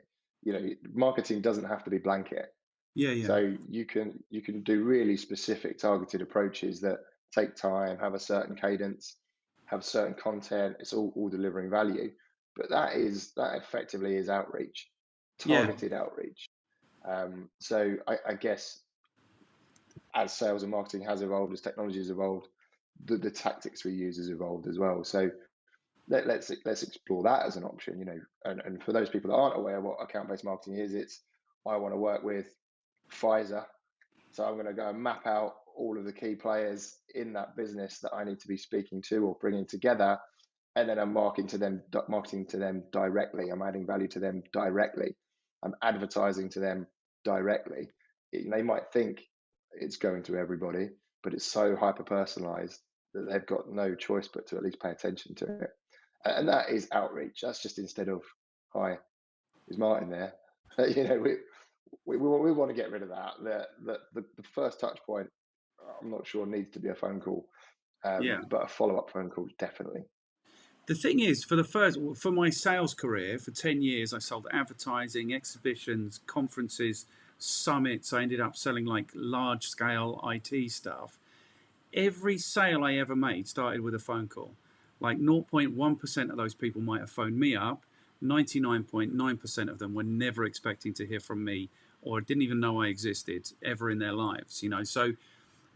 B: Marketing doesn't have to be blanket.
A: Yeah, yeah.
B: So you can do really specific targeted approaches that take time, have a certain cadence, have certain content. It's all delivering value. But that effectively is outreach,
A: Yeah.
B: targeted outreach. So I guess as sales and marketing has evolved, as technology has evolved, the tactics we use has evolved as well. So let's explore that as an option. And for those people that aren't aware what account-based marketing is, it's, I want to work with Pfizer, so I'm going to go and map out all of the key players in that business that I need to be speaking to or bringing together, and then I'm marketing to them directly. I'm adding value to them directly. I'm advertising to them directly. They might think it's going to everybody, but it's so hyper personalized that they've got no choice but to at least pay attention to it. And that is outreach. That's just, instead of, hi, is Martin there? We want to get rid of that. The first touch point, I'm not sure, needs to be a phone call,
A: Yeah.
B: but a follow-up phone call, definitely.
A: The thing is, for my sales career, for 10 years, I sold advertising, exhibitions, conferences, summits. I ended up selling like large scale IT stuff. Every sale I ever made started with a phone call. Like 0.1% of those people might have phoned me up. 99.9% of them were never expecting to hear from me or didn't even know I existed ever in their lives. So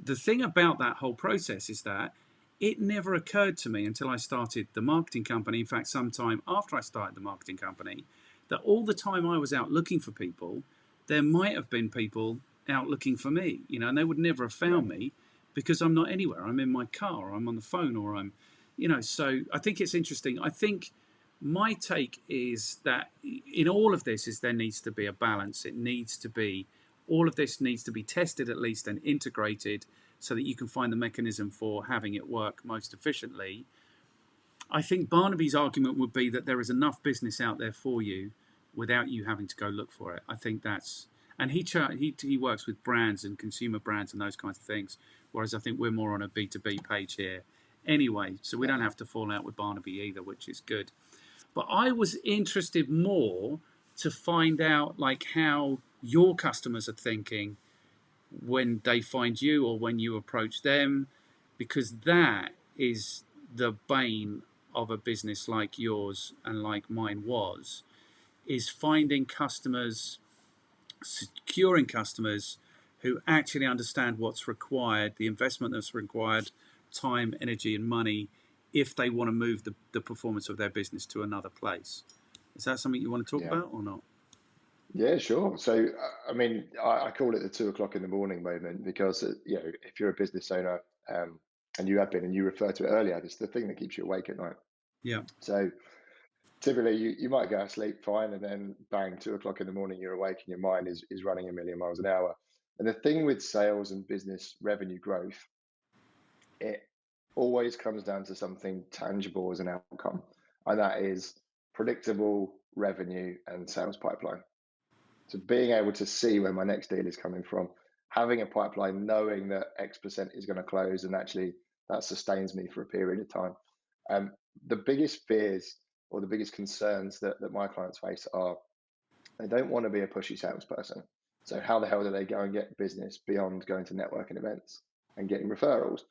A: the thing about that whole process is that it never occurred to me until I started the marketing company. In fact, sometime after I started the marketing company, that all the time I was out looking for people, there might have been people out looking for me, and they would never have
B: Yeah.
A: found me because I'm not anywhere. I'm in my car, or I'm on the phone, or so I think it's interesting. I think my take is that in all of this is there needs to be a balance. All of this needs to be tested at least and integrated so that you can find the mechanism for having it work most efficiently. I think Barnaby's argument would be that there is enough business out there for you without you having to go look for it. I think that's, and he works with brands and consumer brands and those kinds of things, whereas I think we're more on a B2B page here. Anyway, so we
B: Yeah.
A: don't have to fall out with Barnaby either, which is good. But I was interested more to find out like how your customers are thinking when they find you or when you approach them, because that is the bane of a business like yours and like mine was, is finding customers, securing customers who actually understand what's required, the investment that's required, time, energy, and money, if they want to move the performance of their business to another place. Is that something you want to talk
B: Yeah.
A: about or not?
B: Yeah, sure. So, I mean, I call it the 2 o'clock in the morning moment because, if you're a business owner, and you have been, and you referred to it earlier, it's the thing that keeps you awake at night.
A: Yeah.
B: So typically you might go to sleep fine and then bang, 2 o'clock in the morning, you're awake and your mind is running a million miles an hour. And the thing with sales and business revenue growth, it always comes down to something tangible as an outcome, and that is predictable revenue and sales pipeline. So being able to see where my next deal is coming from, having a pipeline, knowing that X% is going to close, and actually that sustains me for a period of time. Um, the biggest fears or the biggest concerns that my clients face are they don't want to be a pushy salesperson. So how the hell do they go and get business beyond going to networking events and getting referrals?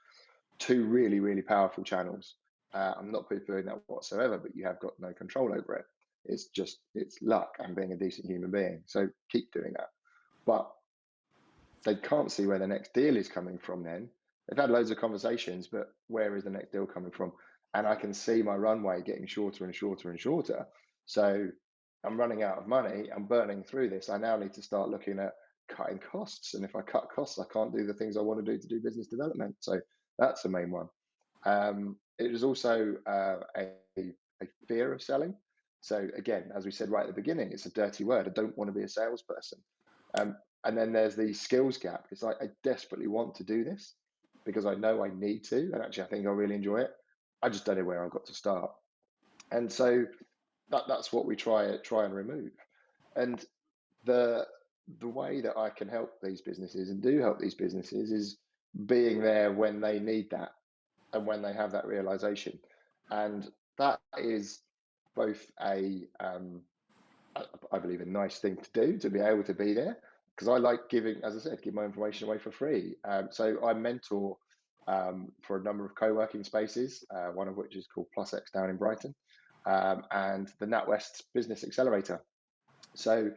B: Two really, really powerful channels. I'm not poo-pooing that whatsoever, but you have got no control over it. It's luck and being a decent human being. So keep doing that. But they can't see where the next deal is coming from then. They've had loads of conversations, but where is the next deal coming from? And I can see my runway getting shorter and shorter and shorter. So I'm running out of money. I'm burning through this. I now need to start looking at cutting costs. And if I cut costs, I can't do the things I want to do business development. So that's the main one. It is also a fear of selling. So again, as we said right at the beginning, it's a dirty word. I don't want to be a salesperson. Um, and then there's the skills gap. It's like I desperately want to do this because I know I need to, and actually I think I really enjoy it. I just don't know where I've got to start. And so that's what we try and remove. And the the way that I can help these businesses and do help these businesses is being there when they need that and when they have that realization. And that is both I believe, a nice thing to do to be able to be there because I like giving, as I said, give my information away for free. So I mentor for a number of co-working spaces, one of which is called Plus X down in Brighton, and the NatWest Business Accelerator. So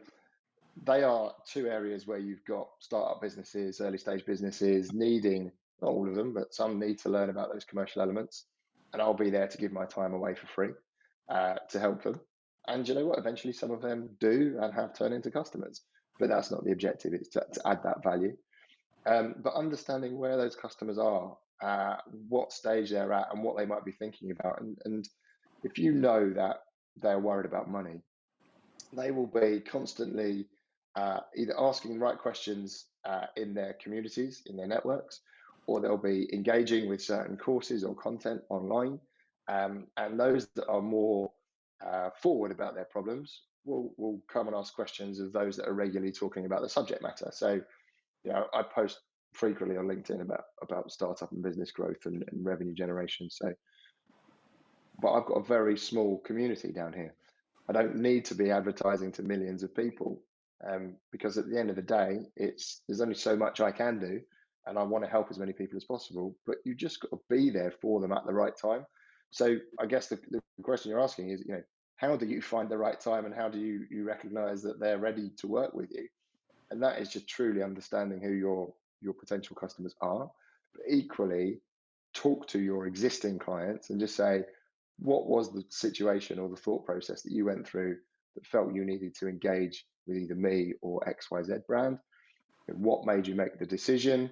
B: they are two areas where you've got startup businesses, early stage businesses needing, not all of them, but some need to learn about those commercial elements. And I'll be there to give my time away for free to help them. And you know what? Eventually, some of them do and have turned into customers. But that's not the objective, it's to add that value. But understanding where those customers are, what stage they're at, and what they might be thinking about. And if you know that they're worried about money, they will be constantly either asking the right questions in their communities, in their networks, or they'll be engaging with certain courses or content online. And those that are more forward about their problems will come and ask questions of those that are regularly talking about the subject matter. So, I post frequently on LinkedIn about startup and business growth and revenue generation. So, but I've got a very small community down here. I don't need to be advertising to millions of people because at the end of the day, there's only so much I can do, and I want to help as many people as possible. But you just got to be there for them at the right time. So I guess the question you're asking is, how do you find the right time, and how do you recognize that they're ready to work with you? And that is just truly understanding who your potential customers are, but equally talk to your existing clients and just say, what was the situation or the thought process that you went through that felt you needed to engage with either me or XYZ brand. What made you make the decision?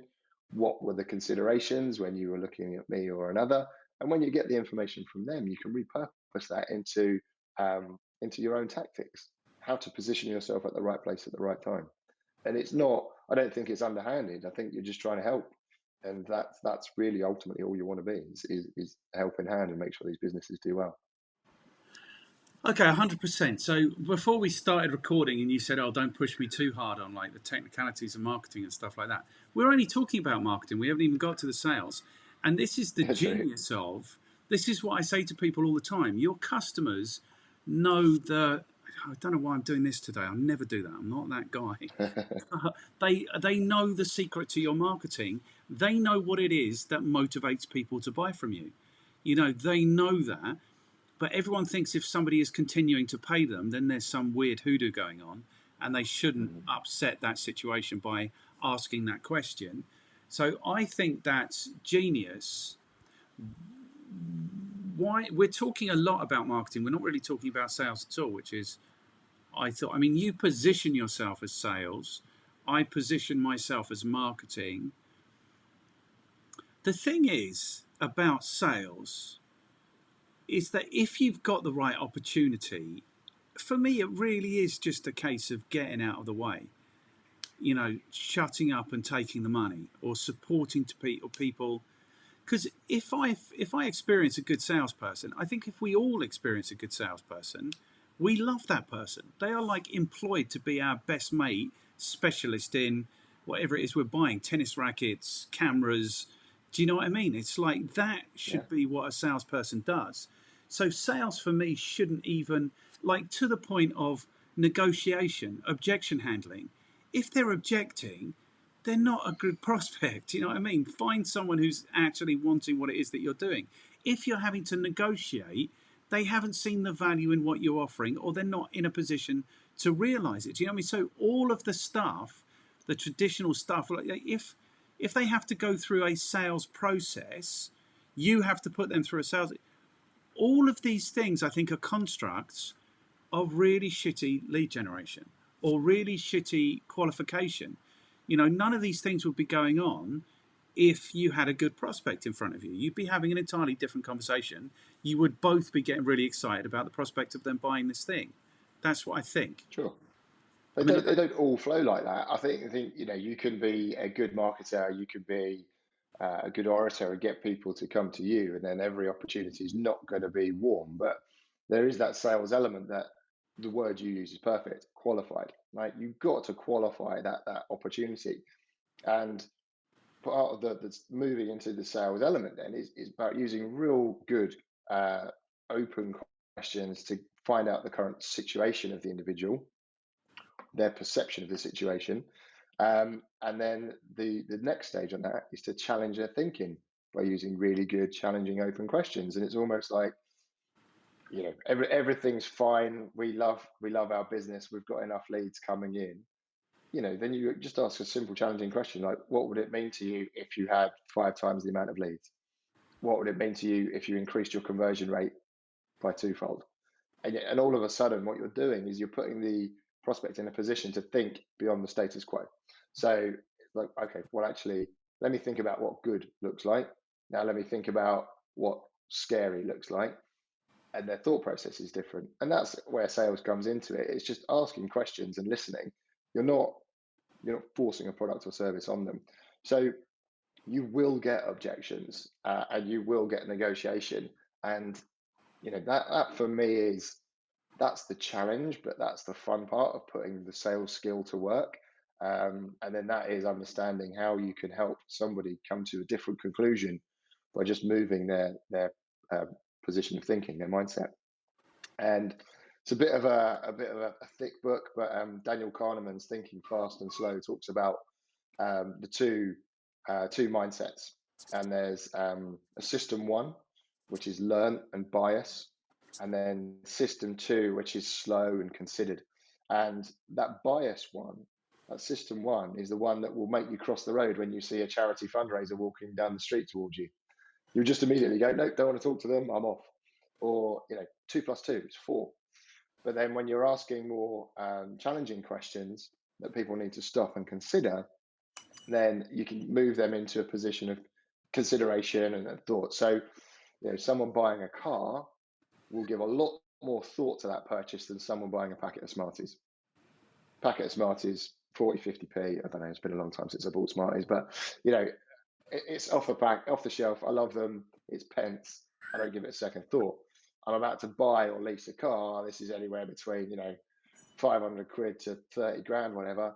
B: What were the considerations when you were looking at me or another? And when you get the information from them, you can repurpose that into your own tactics, how to position yourself at the right place at the right time. And it's not, I don't think it's underhanded. I think you're just trying to help. And that's really ultimately all you want to be is a helping hand and make sure these businesses do well.
A: Okay, 100%. So before we started recording, and you said, "Oh, don't push me too hard on like the technicalities of marketing and stuff like that." We're only talking about marketing. We haven't even got to the sales. And this is the genius of. This is what I say to people all the time. Your customers know the. I don't know why I'm doing this today. I'll never do that. I'm not that guy. They know the secret to your marketing. They know what it is that motivates people to buy from you. You know, they know that. But everyone thinks if somebody is continuing to pay them, then there's some weird hoodoo going on, and they shouldn't upset that situation by asking that question. So I think that's genius. Why we're talking a lot about marketing, we're not really talking about sales at all, which is, I mean, you position yourself as sales, I position myself as marketing. The thing is about sales is that if you've got the right opportunity, for me, it really is just a case of getting out of the way, you know, shutting up and taking the money or supporting to people. Because if I experience a good salesperson, I think if we all experience a good salesperson, we love that person. They are like employed to be our best mate, specialist in whatever it is we're buying, tennis rackets, cameras. Do you know what I mean? It's like that should be what a salesperson does. So sales for me shouldn't even, like, to the point of negotiation, objection handling. If they're objecting, they're not a good prospect. You know what I mean? Find someone who's actually wanting what it is that you're doing. If you're having to negotiate, they haven't seen the value in what you're offering, or they're not in a position to realize it. Do you know what I mean? So all of the stuff, the traditional stuff, like if they have to go through a sales process, you have to put them through a sales. All of these things, I think, are constructs of really shitty lead generation or really shitty qualification. You know, none of these things would be going on if you had a good prospect in front of you. You'd be having an entirely different conversation. You would both be getting really excited about the prospect of them buying this thing. That's what I think.
B: Sure.
A: I mean,
B: They don't all flow like that. I think you know, you can be a good marketer, you could be a good orator and get people to come to you, and then every opportunity is not going to be warm. But there is that sales element that the word you use is perfect, qualified. Right? You've got to qualify that opportunity, and part of the moving into the sales element then is about using real good open questions to find out the current situation of the individual, their perception of the situation. And then the next stage on that is to challenge their thinking by using really good, challenging, open questions. And it's almost like, you know, everything's fine. We love our business. We've got enough leads coming in. You know, then you just ask a simple, challenging question like, what would it mean to you if you had 5 times the amount of leads? What would it mean to you if you increased your conversion rate by twofold? And all of a sudden, what you're doing is you're putting the prospect in a position to think beyond the status quo. So, like, okay, well, actually, let me think about what good looks like. Now, let me think about what scary looks like. And their thought process is different. And that's where sales comes into it. It's just asking questions and listening. You're not forcing a product or service on them. So you will get objections and you will get negotiation. And you know, that for me that's the challenge, but that's the fun part of putting the sales skill to work. And then that is understanding how you can help somebody come to a different conclusion by just moving their position of thinking, their mindset. And it's a bit of a thick book, but Daniel Kahneman's Thinking Fast and Slow talks about the two mindsets. And there's a system one, which is learn and bias, and then system two, which is slow and considered. And that bias one, that system one, is the one that will make you cross the road when you see a charity fundraiser walking down the street towards you. You just immediately go, nope, don't want to talk to them, I'm off. Or, you know, 2 + 2 is 4. But then when you're asking more challenging questions that people need to stop and consider, then you can move them into a position of consideration and thought. So, someone buying a car will give a lot more thought to that purchase than someone buying a packet of Smarties. Packet of Smarties, 40, 50p. I don't know, it's been a long time since I bought Smarties, but it's off off the shelf. I love them. It's pence. I don't give it a second thought. I'm about to buy or lease a car. This is anywhere between, 500 quid to 30 grand, whatever.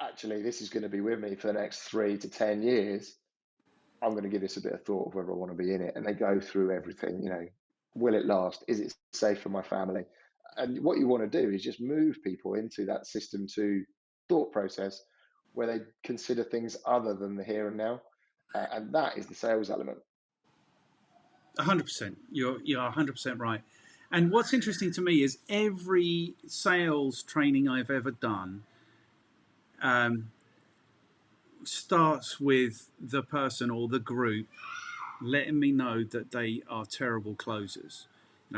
B: Actually, this is going to be with me for the next 3 to 10 years. I'm going to give this a bit of thought of whether I want to be in it. And they go through everything, will it last? Is it safe for my family? And what you want to do is just move people into that system to thought process where they consider things other than the here and now. And that is the sales element.
A: 100%. You're 100% right. And what's interesting to me is every sales training I've ever done starts with the person or the group letting me know that they are terrible closers.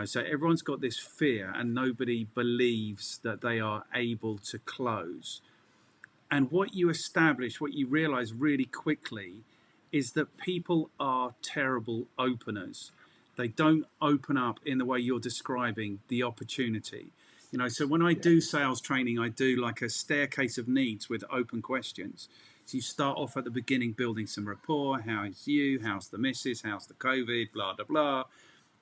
A: So everyone's got this fear and nobody believes that they are able to close. And what you establish, what you realize really quickly is that people are terrible openers. They don't open up in the way you're describing the opportunity. So when I do sales training, I do like a staircase of needs with open questions. So you start off at the beginning building some rapport. How's you? How's the missus? How's the COVID? Blah, blah, blah.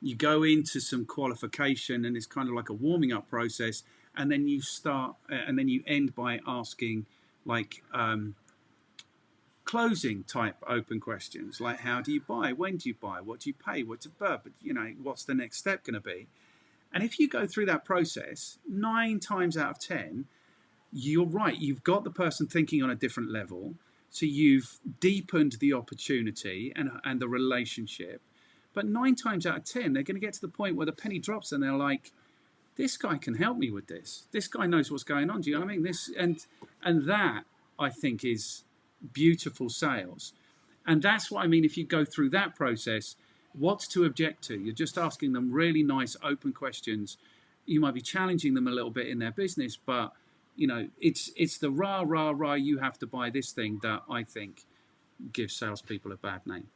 A: You go into some qualification and it's kind of like a warming up process. And then you start, and then you end by asking like closing type open questions, like how do you buy? When do you buy? What do you pay? What's a burp? What's the next step going to be? And if you go through that process, 9 times out of 10, you're right. You've got the person thinking on a different level. So you've deepened the opportunity and the relationship. But 9 times out of 10, they're going to get to the point where the penny drops and they're like, this guy can help me with this. This guy knows what's going on. Do you know what I mean? And that, I think, is beautiful sales. And that's what I mean. If you go through that process, what's to object to? You're just asking them really nice, open questions. You might be challenging them a little bit in their business, but it's the rah, you have to buy this thing that I think gives salespeople a bad name.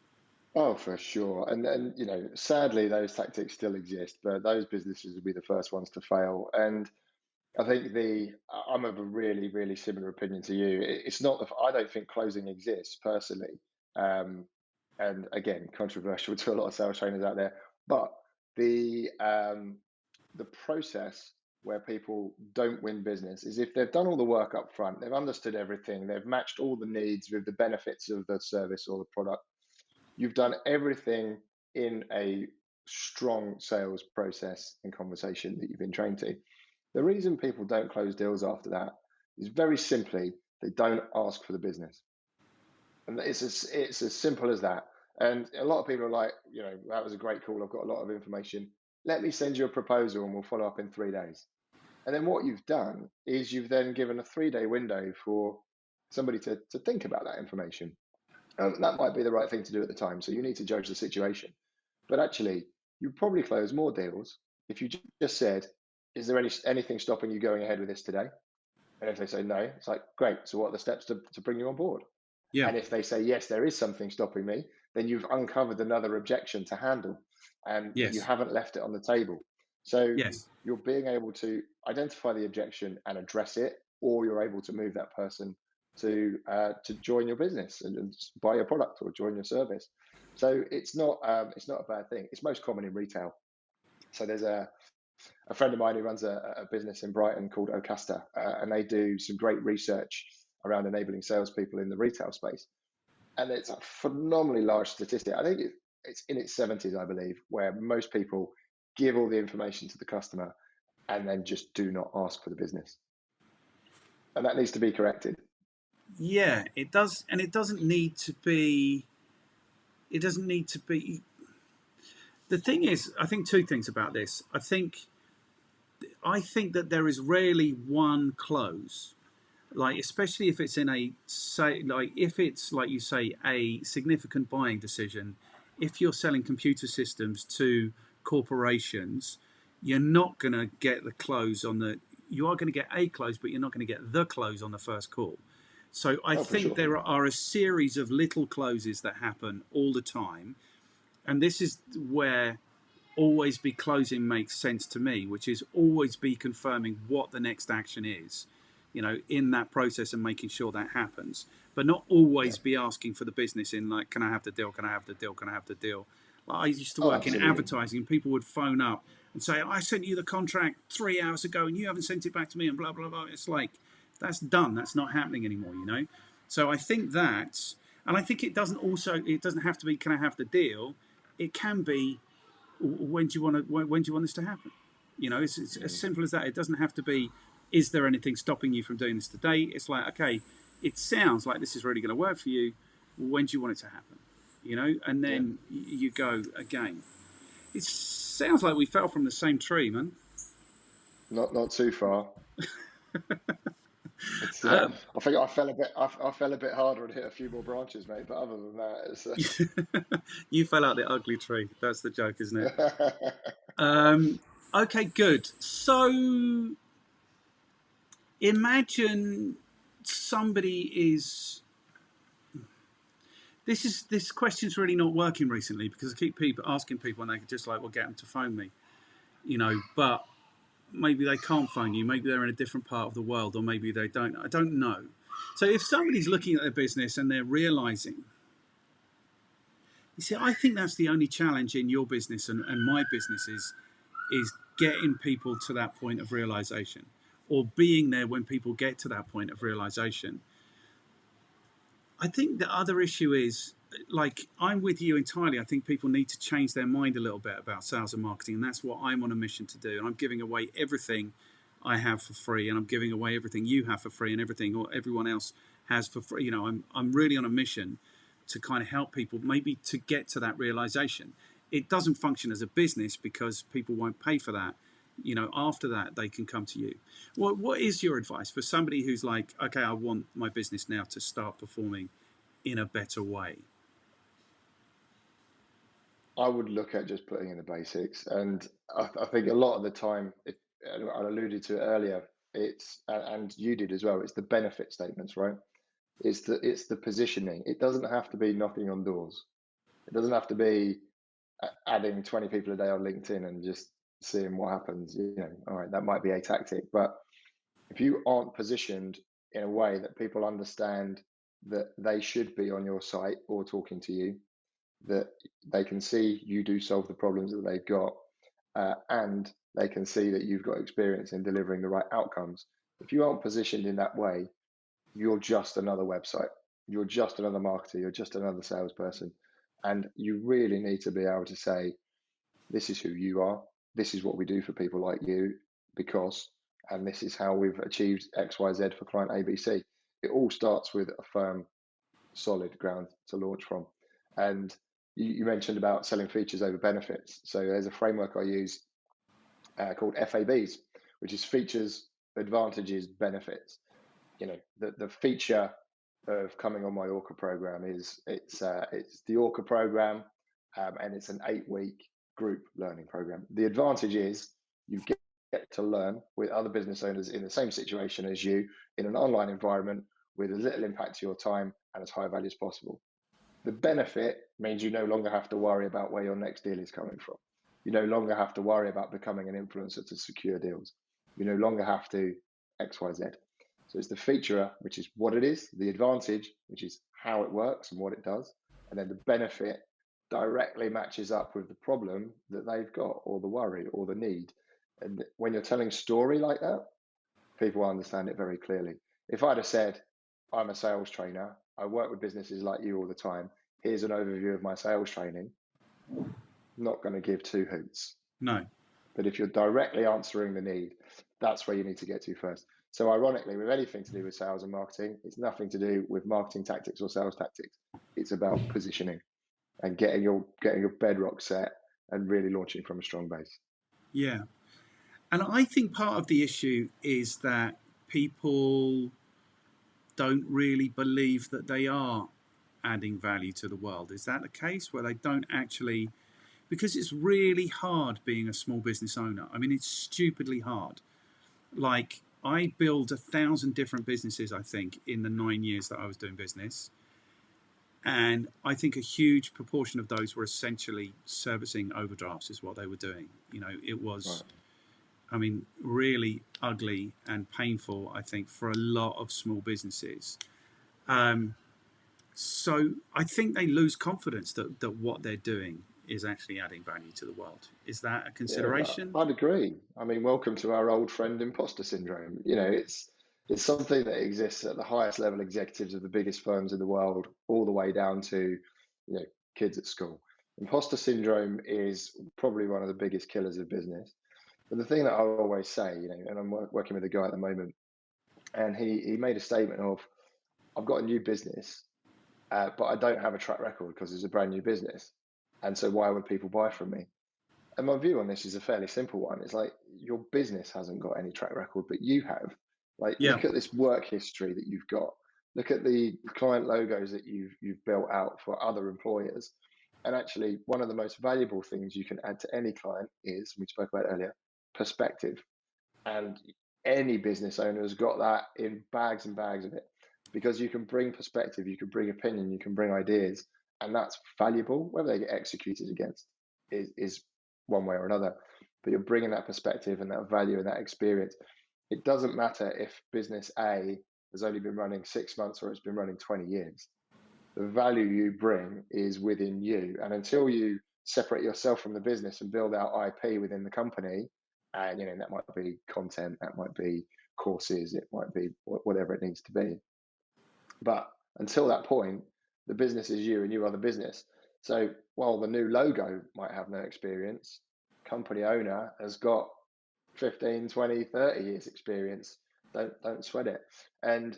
B: Oh, for sure. And sadly, those tactics still exist, but those businesses will be the first ones to fail. And I think I'm of a really, really similar opinion to you. It's not I don't think closing exists personally. And again, controversial to a lot of sales trainers out there, but the process where people don't win business is if they've done all the work up front, they've understood everything, they've matched all the needs with the benefits of the service or the product. You've done everything in a strong sales process and conversation that you've been trained to. The reason people don't close deals after that is very simply they don't ask for the business. And it's as simple as that. And a lot of people are like, that was a great call. I've got a lot of information. Let me send you a proposal and we'll follow up in 3 days. And then what you've done is you've then given a 3-day window for somebody to think about that information. That might be the right thing to do at the time. So you need to judge the situation. But actually, you probably close more deals if you just said, is there anything stopping you going ahead with this today? And if they say no, it's like, great. So what are the steps to bring you on board?
A: Yeah.
B: And if they say, yes, there is something stopping me, then you've uncovered another objection to handle and
A: Yes.
B: you haven't left it on the table. So
A: yes.
B: You're being able to identify the objection and address it, or you're able to move that person to join your business and buy your product or join your service. So it's not a bad thing. It's most common in retail. So there's a friend of mine who runs a business in Brighton called Ocasta, and they do some great research around enabling salespeople in the retail space. And it's a phenomenally large statistic. I think it's in its 70s, I believe, where most people give all the information to the customer and then just do not ask for the business. And that needs to be corrected.
A: Yeah, it does. And it doesn't need to be. The thing is, I think 2 things about this. I think that there is rarely one close, like especially if it's if it's like you say a significant buying decision. If you're selling computer systems to corporations, you're not going to get the close on the. You are going to get a close, but you're not going to get the close on the first call. So I
B: Oh, for
A: think
B: sure.
A: there are a series of little closes that happen all the time, and this is where always be closing makes sense to me, which is always be confirming what the next action is, in that process and making sure that happens, but not
B: Yeah.
A: always be asking for the business in like, can I have the deal? Can I have the deal? Can I have the deal? Like I used to
B: Oh,
A: work in
B: absolutely.
A: advertising and people would phone up and say, I sent you the contract 3 hours ago and you haven't sent it back to me and blah, blah, blah. It's like, that's done. That's not happening anymore. So I think that, and I think it doesn't have to be, can I have the deal? It can be, when do you want this to happen? It's as
B: Mm.
A: simple as that. It doesn't have to be, is there anything stopping you from doing this today? It's like, okay, it sounds like this is really going to work for you. When do you want it to happen? And
B: Yeah.
A: then you go again. It sounds like we fell from the same tree, man.
B: Not too far. It's
A: Um,
B: I think I fell a bit I fell a bit harder and hit a few more branches, mate. But other than that, it's
A: you fell out the ugly tree. That's the joke, isn't it? Um, okay, good. So imagine somebody is this question's really not working recently because I keep asking people and they just like, well, get them to phone me, but maybe they can't phone you. Maybe they're in a different part of the world, or maybe they don't. I don't know. So if somebody's looking at their business and they're realizing, you see, I think that's the only challenge in your business and my business is getting people to that point of realization, or being there when people get to that point of realization. I think the other issue is, like, I'm with you entirely. I think people need to change their mind a little bit about sales and marketing, and that's what I'm on a mission to do. And I'm giving away everything I have for free, and I'm giving away everything you have for free, and everything or everyone else has for free. I'm really on a mission to kind of help people, maybe to get to that realization. It doesn't function as a business because people won't pay for that. After that, they can come to you. What is your advice for somebody who's like, okay, I want my business now to start performing in a better way?
B: I would look at just putting in the basics, and I think a lot of the time, and I alluded to it earlier, and you did as well. It's the benefit statements, right? It's the positioning. It doesn't have to be knocking on doors. It doesn't have to be adding 20 people a day on LinkedIn and just seeing what happens. All right, that might be a tactic, but if you aren't positioned in a way that people understand that they should be on your site or talking to you, that they can see you do solve the problems that they've got, and they can see that you've got experience in delivering the right outcomes. If you aren't positioned in that way, you're just another website. You're just another marketer. You're just another salesperson. And you really need to be able to say, this is who you are. This is what we do for people like you because, and this is how we've achieved XYZ for client ABC. It all starts with a firm, solid ground to launch from. And you mentioned about selling features over benefits. So there's a framework I use called FABs, which is features, advantages, benefits. The feature of coming on my Orca program is it's the Orca program, and it's an 8-week group learning program. The advantage is you get to learn with other business owners in the same situation as you in an online environment with as little impact to your time and as high value as possible. The benefit means you no longer have to worry about where your next deal is coming from. You no longer have to worry about becoming an influencer to secure deals. You no longer have to XYZ. So it's the feature, which is what it is, the advantage, which is how it works and what it does, and then the benefit directly matches up with the problem that they've got, or the worry, or the need. And when you're telling a story like that, people understand it very clearly. If I'd have said, I'm a sales trainer, I work with businesses like you all the time, here's an overview of my sales training, not going to give two hoots.
A: No.
B: But if you're directly answering the need, that's where you need to get to first. So ironically, with anything to do with sales and marketing, it's nothing to do with marketing tactics or sales tactics. It's about positioning and getting your bedrock set and really launching from a strong base.
A: Yeah. And I think part of the issue is that people don't really believe that they are adding value to the world. Is that the case where they don't actually? because it's really hard being a small business owner. I mean, it's stupidly hard. Like, I built 1,000 different businesses, I think, in the 9 years that I was doing business. And I think a huge proportion of those were essentially servicing overdrafts, is what they were doing. It was, I mean, really ugly and painful, I think, for a lot of small businesses. So I think they lose confidence that what they're doing is actually adding value to the world. Is that a
B: Yeah,
A: consideration?
B: I'd agree. I mean, welcome to our old friend imposter syndrome. It's something that exists at the highest level executives of the biggest firms in the world, all the way down to, kids at school. Imposter syndrome is probably one of the biggest killers of business. But the thing that I always say, and I'm working with a guy at the moment, and he made a statement of, I've got a new business, but I don't have a track record because it's a brand new business. And so why would people buy from me? And my view on this is a fairly simple one. It's like, your business hasn't got any track record, but you have. Like,
A: Yeah.
B: look at this work history that you've got. Look at the client logos that you've built out for other employers. And actually, one of the most valuable things you can add to any client is, we spoke about earlier, perspective. And any business owner has got that in bags and bags of it, because you can bring perspective, you can bring opinion, you can bring ideas, and that's valuable. Whether they get executed against is one way or another, but you're bringing that perspective and that value and that experience. It doesn't matter if business A has only been running 6 months or it's been running 20 years. The value you bring is within you. And until you separate yourself from the business and build out IP within the company, and that might be content, that might be courses, it might be whatever it needs to be. But until that point, the business is you and you are the business. So while the new logo might have no experience, company owner has got 15, 20, 30 years experience. Don't sweat it. And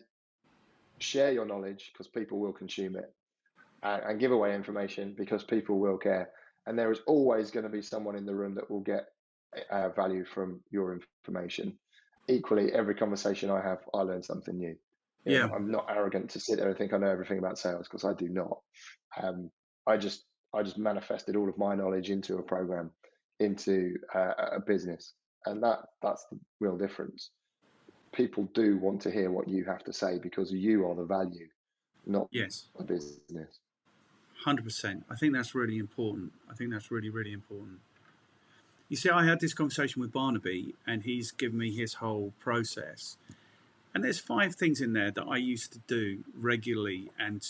B: share your knowledge, because people will consume it, and give away information because people will care. And there is always going to be someone in the room that will get value from your information. Equally, every conversation I have, I learn something new.
A: Yeah.
B: I'm not arrogant to sit there and think I know everything about sales, because I do not. I just manifested all of my knowledge into a program, into a business, and that's the real difference. People do want to hear what you have to say, because you are the value, not
A: Yes.
B: the business.
A: 100%. I think that's really important. I think that's really, really important. You see, I had this conversation with Barnaby, and he's given me his whole process. And there's 5 things in there that I used to do regularly and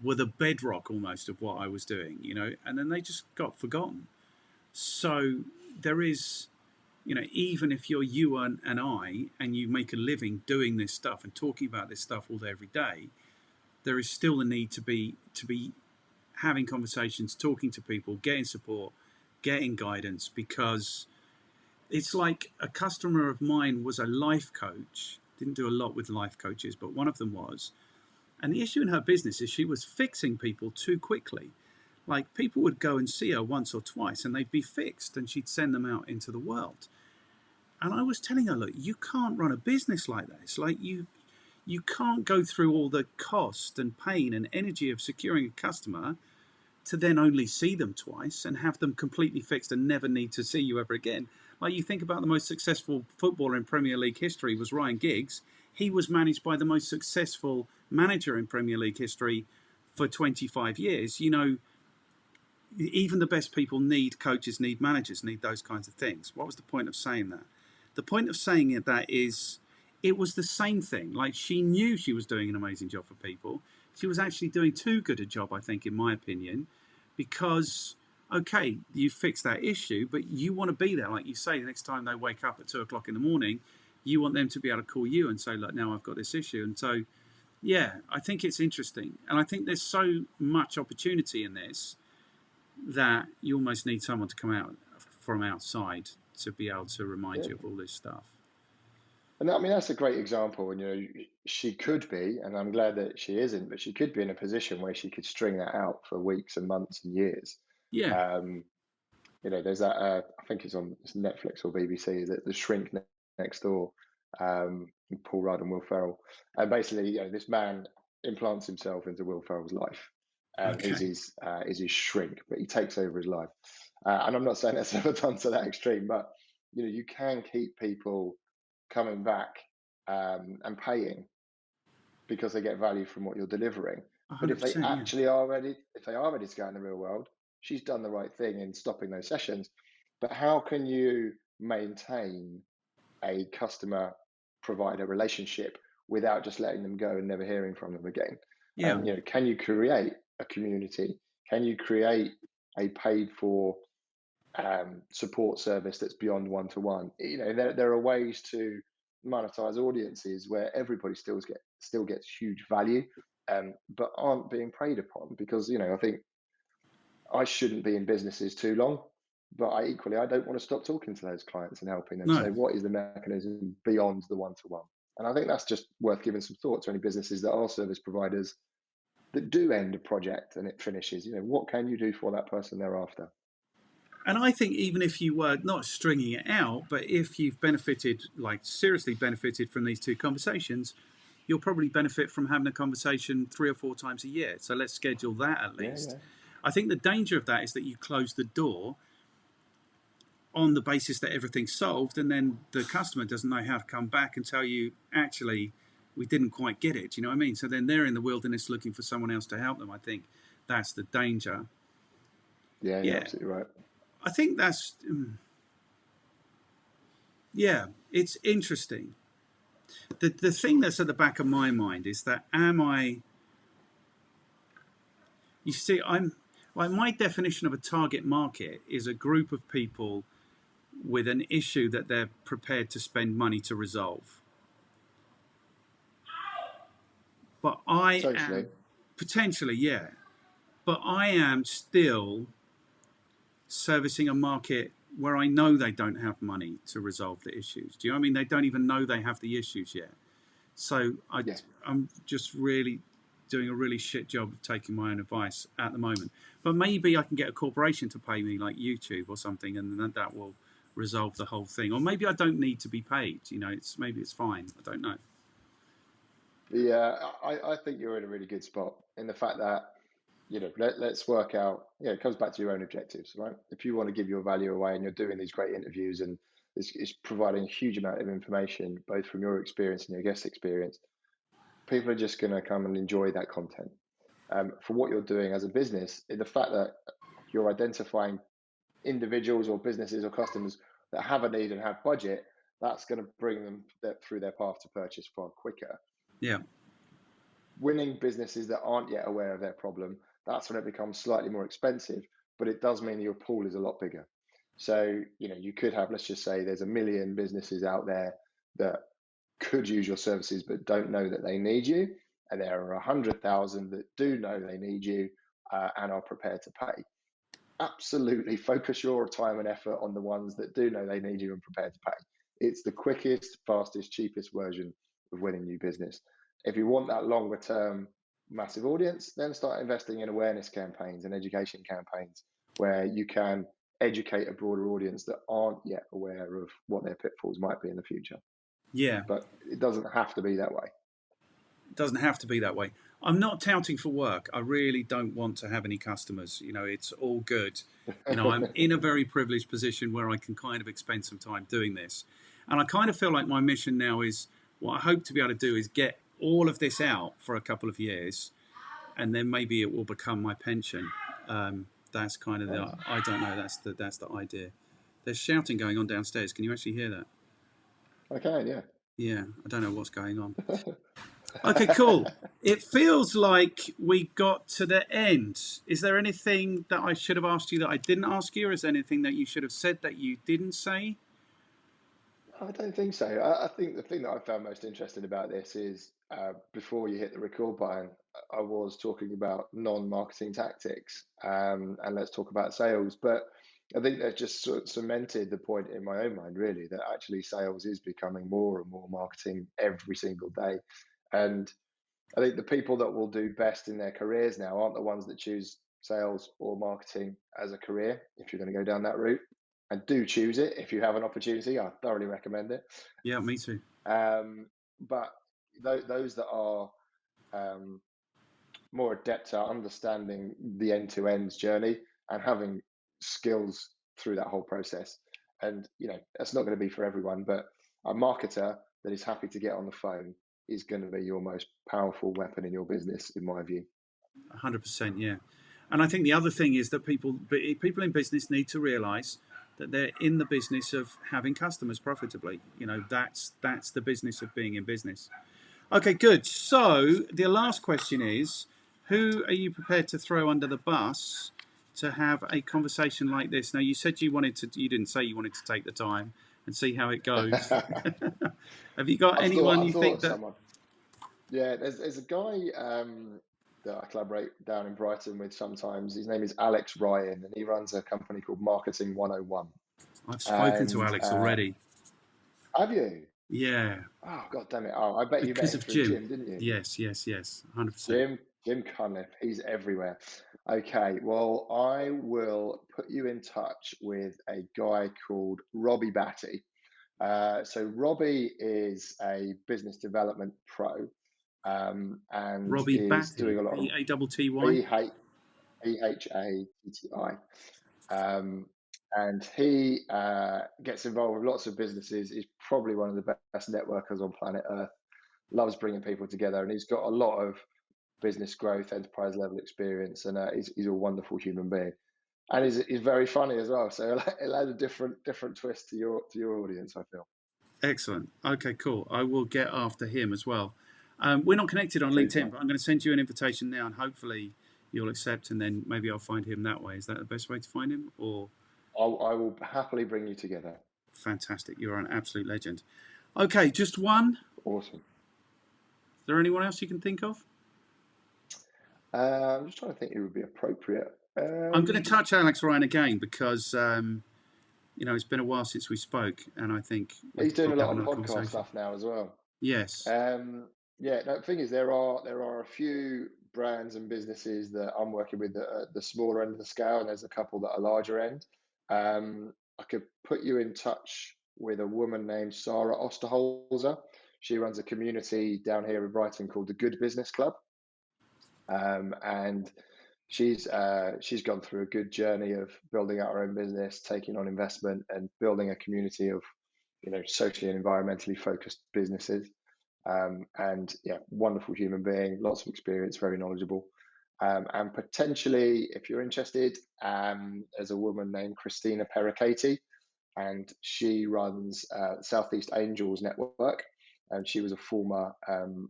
A: were the bedrock almost of what I was doing, and then they just got forgotten. So there is, even if you're you and I, and you make a living doing this stuff and talking about this stuff all day, every day, there is still a need to be having conversations, talking to people, getting support, getting guidance, because it's like a customer of mine was a life coach. Didn't do a lot with life coaches, but one of them was. And the issue in her business is she was fixing people too quickly. Like, people would go and see her once or twice and they'd be fixed, and she'd send them out into the world. And I was telling her, look, you can't run a business like this. Like, you can't go through all the cost and pain and energy of securing a customer to then only see them twice and have them completely fixed and never need to see you ever again. Like, you think about the most successful footballer in Premier League history was Ryan Giggs. He was managed by the most successful manager in Premier League history for 25 years. Even the best people need coaches, need managers, need those kinds of things. What was the point of saying that? The point of saying that is, it was the same thing. Like, she knew she was doing an amazing job for people. She was actually doing too good a job, I think, in my opinion, because, okay, you fix that issue, but you want to be there. Like you say, the next time they wake up at 2 o'clock in the morning, you want them to be able to call you and say, look, now I've got this issue. And so, yeah, I think it's interesting. And I think there's so much opportunity in this that you almost need someone to come out from outside to be able to remind
B: Yeah.
A: you of all this stuff.
B: And I mean, that's a great example. And, she could be, and I'm glad that she isn't, but she could be in a position where she could string that out for weeks and months and years.
A: Yeah.
B: Um, there's that, I think it's Netflix or BBC, is it The Shrink Next Door, Paul Rudd and Will Ferrell. And basically, this man implants himself into Will Ferrell's life. is
A: Okay.
B: his shrink, but he takes over his life. And I'm not saying that's ever done to that extreme, but you can keep people coming back and paying because they get value from what you're delivering. But if they
A: 100%. Yeah.
B: actually are ready, if they are ready to go in the real world, she's done the right thing in stopping those sessions. But how can you maintain a customer provider relationship without just letting them go and never hearing from them again?
A: Yeah.
B: Can you create a community? Can you create a paid for support service that's beyond one to one? There are ways to monetize audiences where everybody still gets huge value, but aren't being preyed upon because I think I shouldn't be in businesses too long, but I don't want to stop talking to those clients and helping them.
A: No.
B: So what is the mechanism beyond the one to one? And I think that's just worth giving some thought to any businesses that are service providers that do end a project and it finishes. What can you do for that person thereafter?
A: And I think even if you were not stringing it out, but if you've benefited, like seriously benefited from these two conversations, you'll probably benefit from having a conversation 3 or 4 times a year. So let's schedule that at
B: Yeah,
A: least.
B: yeah.
A: I think the danger of that is that you close the door on the basis that everything's solved, and then the customer doesn't know how to come back and tell you, actually, we didn't quite get it. Do you know what I mean? So then they're in the wilderness looking for someone else to help them. I think that's the danger.
B: Yeah, you're
A: Yeah,
B: absolutely right.
A: I think that's, yeah, it's interesting. The thing that's at the back of my mind is that you see, I'm like, my definition of a target market is a group of people with an issue that they're prepared to spend money to resolve. But I
B: Socially.
A: am potentially, yeah, but I am still servicing a market where I know they don't have money to resolve the issues. Do you know what I mean? They don't even know they have the issues yet. So
B: Yeah.
A: I'm just really doing a really shit job of taking my own advice at the moment. But maybe I can get a corporation to pay me, like YouTube or something, and then that will resolve the whole thing. Or maybe I don't need to be paid. Maybe it's fine. I don't know.
B: Yeah, I think you're in a really good spot in the fact that, let's work out, it comes back to your own objectives, right? If you want to give your value away and you're doing these great interviews and it's providing a huge amount of information, both from your experience and your guest experience, people are just going to come and enjoy that content. For what you're doing as a business, the fact that you're identifying individuals or businesses or customers that have a need and have budget, that's going to bring them through their path to purchase far quicker.
A: Yeah.
B: Winning businesses that aren't yet aware of their problem, that's when it becomes slightly more expensive, but it does mean your pool is a lot bigger. So, you could have, let's just say there's 1 million businesses out there that could use your services but don't know that they need you. And there are 100,000 that do know they need you and are prepared to pay. Absolutely focus your time and effort on the ones that do know they need you and prepared to pay. It's the quickest, fastest, cheapest version of winning new business. If you want that longer term massive audience, then start investing in awareness campaigns and education campaigns where you can educate a broader audience that aren't yet aware of what their pitfalls might be in the future.
A: Yeah.
B: But it doesn't have to be that way.
A: It doesn't have to be that way. I'm not touting for work. I really don't want to have any customers. It's all good. I'm in a very privileged position where I can kind of expend some time doing this. And I kind of feel like my mission now is, what I hope to be able to do is get all of this out for a couple of years, and then maybe it will become my pension. That's kind of
B: Nice.
A: I don't know. That's the idea. There's shouting going on downstairs. Can you actually hear that?
B: I can, yeah.
A: Yeah, I don't know what's going on. Okay, cool. It feels like we got to the end. Is there anything that I should have asked you that I didn't ask you, or is there anything that you should have said that you didn't say?
B: I don't think so. I think the thing that I found most interesting about this is before you hit the record button, I was talking about non-marketing tactics, and let's talk about sales. But I think they've just sort of cemented the point in my own mind, really, that actually sales is becoming more and more marketing every single day. And I think the people that will do best in their careers now aren't the ones that choose sales or marketing as a career, if you're going to go down that route. And do choose it if you have an opportunity. I thoroughly recommend it.
A: Yeah, me too.
B: But those that are um, more adept at understanding the end-to-end journey and having skills through that whole process. And that's not going to be for everyone, but a marketer that is happy to get on the phone is going to be your most powerful weapon in your business, in my view.
A: 100%, yeah. And I think the other thing is that people in business need to realise that they're in the business of having customers profitably. That's the business of being in business. Okay, good. So the last question is, who are you prepared to throw under the bus to have a conversation like this? Now, you said you didn't say you wanted to take the time and see how it goes. Have you got anyone you think that?
B: Someone. Yeah, there's a guy that I collaborate down in Brighton with sometimes. His name is Alex Ryan, and he runs a company called Marketing 101.
A: I've spoken to Alex already.
B: Have you?
A: Yeah.
B: Oh, God damn it. Oh, I bet you met him through Jim, didn't you?
A: Yes, 100%.
B: Jim Cunliffe, he's everywhere. Okay, well, I will put you in touch with a guy called Robbie Batty. So Robbie is a business development pro, and
A: Robbie
B: is
A: Batty,
B: doing a lot of
A: Batty.
B: Bhatti. And he gets involved with lots of businesses. He's probably one of the best networkers on planet Earth. Loves bringing people together, and he's got a lot of business growth, enterprise level experience, and he's a wonderful human being. And he's very funny as well. So it'll add a different twist to your audience, I feel.
A: Excellent. Okay, cool. I will get after him as well. We're not connected on LinkedIn, but I'm going to send you an invitation now, and hopefully you'll accept, and then maybe I'll find him that way. Is that the best way to find him? Or
B: I will happily bring you together.
A: Fantastic. You're an absolute legend. Okay, just one.
B: Awesome.
A: Is there anyone else you can think of?
B: I'm just trying to think who would be appropriate.
A: I'm going to touch Alex Ryan again because it's been a while since we spoke, and I think
B: he's doing a lot of podcast stuff now as well.
A: Yes.
B: Yeah. The thing is, there are a few brands and businesses that I'm working with that are the smaller end of the scale, and there's a couple that are larger end. I could put you in touch with a woman named Sarah Osterholzer. She runs a community down here in Brighton called the Good Business Club. And she's gone through a good journey of building out her own business, taking on investment, and building a community of socially and environmentally focused businesses. And yeah, wonderful human being, lots of experience, very knowledgeable. And potentially, if you're interested, there's a woman named Christina Pericati, and she runs Southeast Angels Network, and she was a former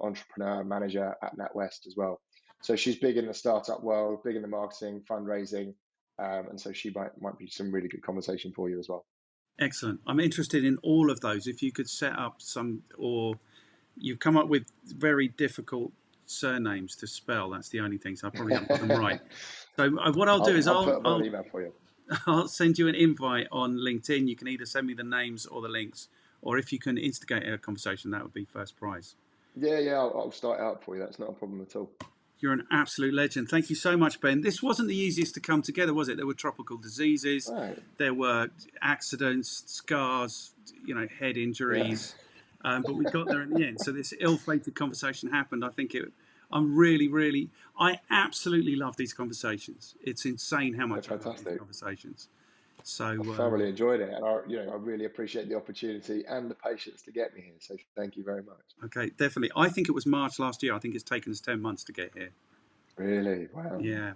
B: entrepreneur manager at NatWest as well. So she's big in the startup world, big in the marketing, fundraising, and so she might be some really good conversation for you as well.
A: Excellent. I'm interested in all of those. If you could set up or you've come up with very difficult surnames to spell. That's the only thing. So I probably haven't got them right. So what I'll do is
B: I'll put an email for you.
A: I'll send you an invite on LinkedIn. You can either send me the names or the links, or if you can instigate a conversation, that would be first prize.
B: Yeah, I'll start it out for you. That's not a problem at all.
A: You're an absolute legend. Thank you so much, Ben. This wasn't the easiest to come together, was it? There were tropical diseases, right. There were accidents, scars, head injuries, but we got there in the end. So this ill-fated conversation happened. I absolutely love these conversations. It's insane how much I love these conversations. So
B: I thoroughly enjoyed it, and I really appreciate the opportunity and the patience to get me here. So thank you very much.
A: Okay, definitely. I think it was March last year. I think it's taken us 10 months to get here.
B: Really? Wow.
A: Yeah.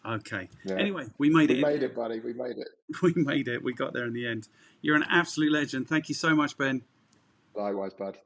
A: Okay. Yeah. Anyway, we made it.
B: We made it, buddy. We made it.
A: We made it. We got there in the end. You're an absolute legend. Thank you so much, Ben.
B: Likewise, bud.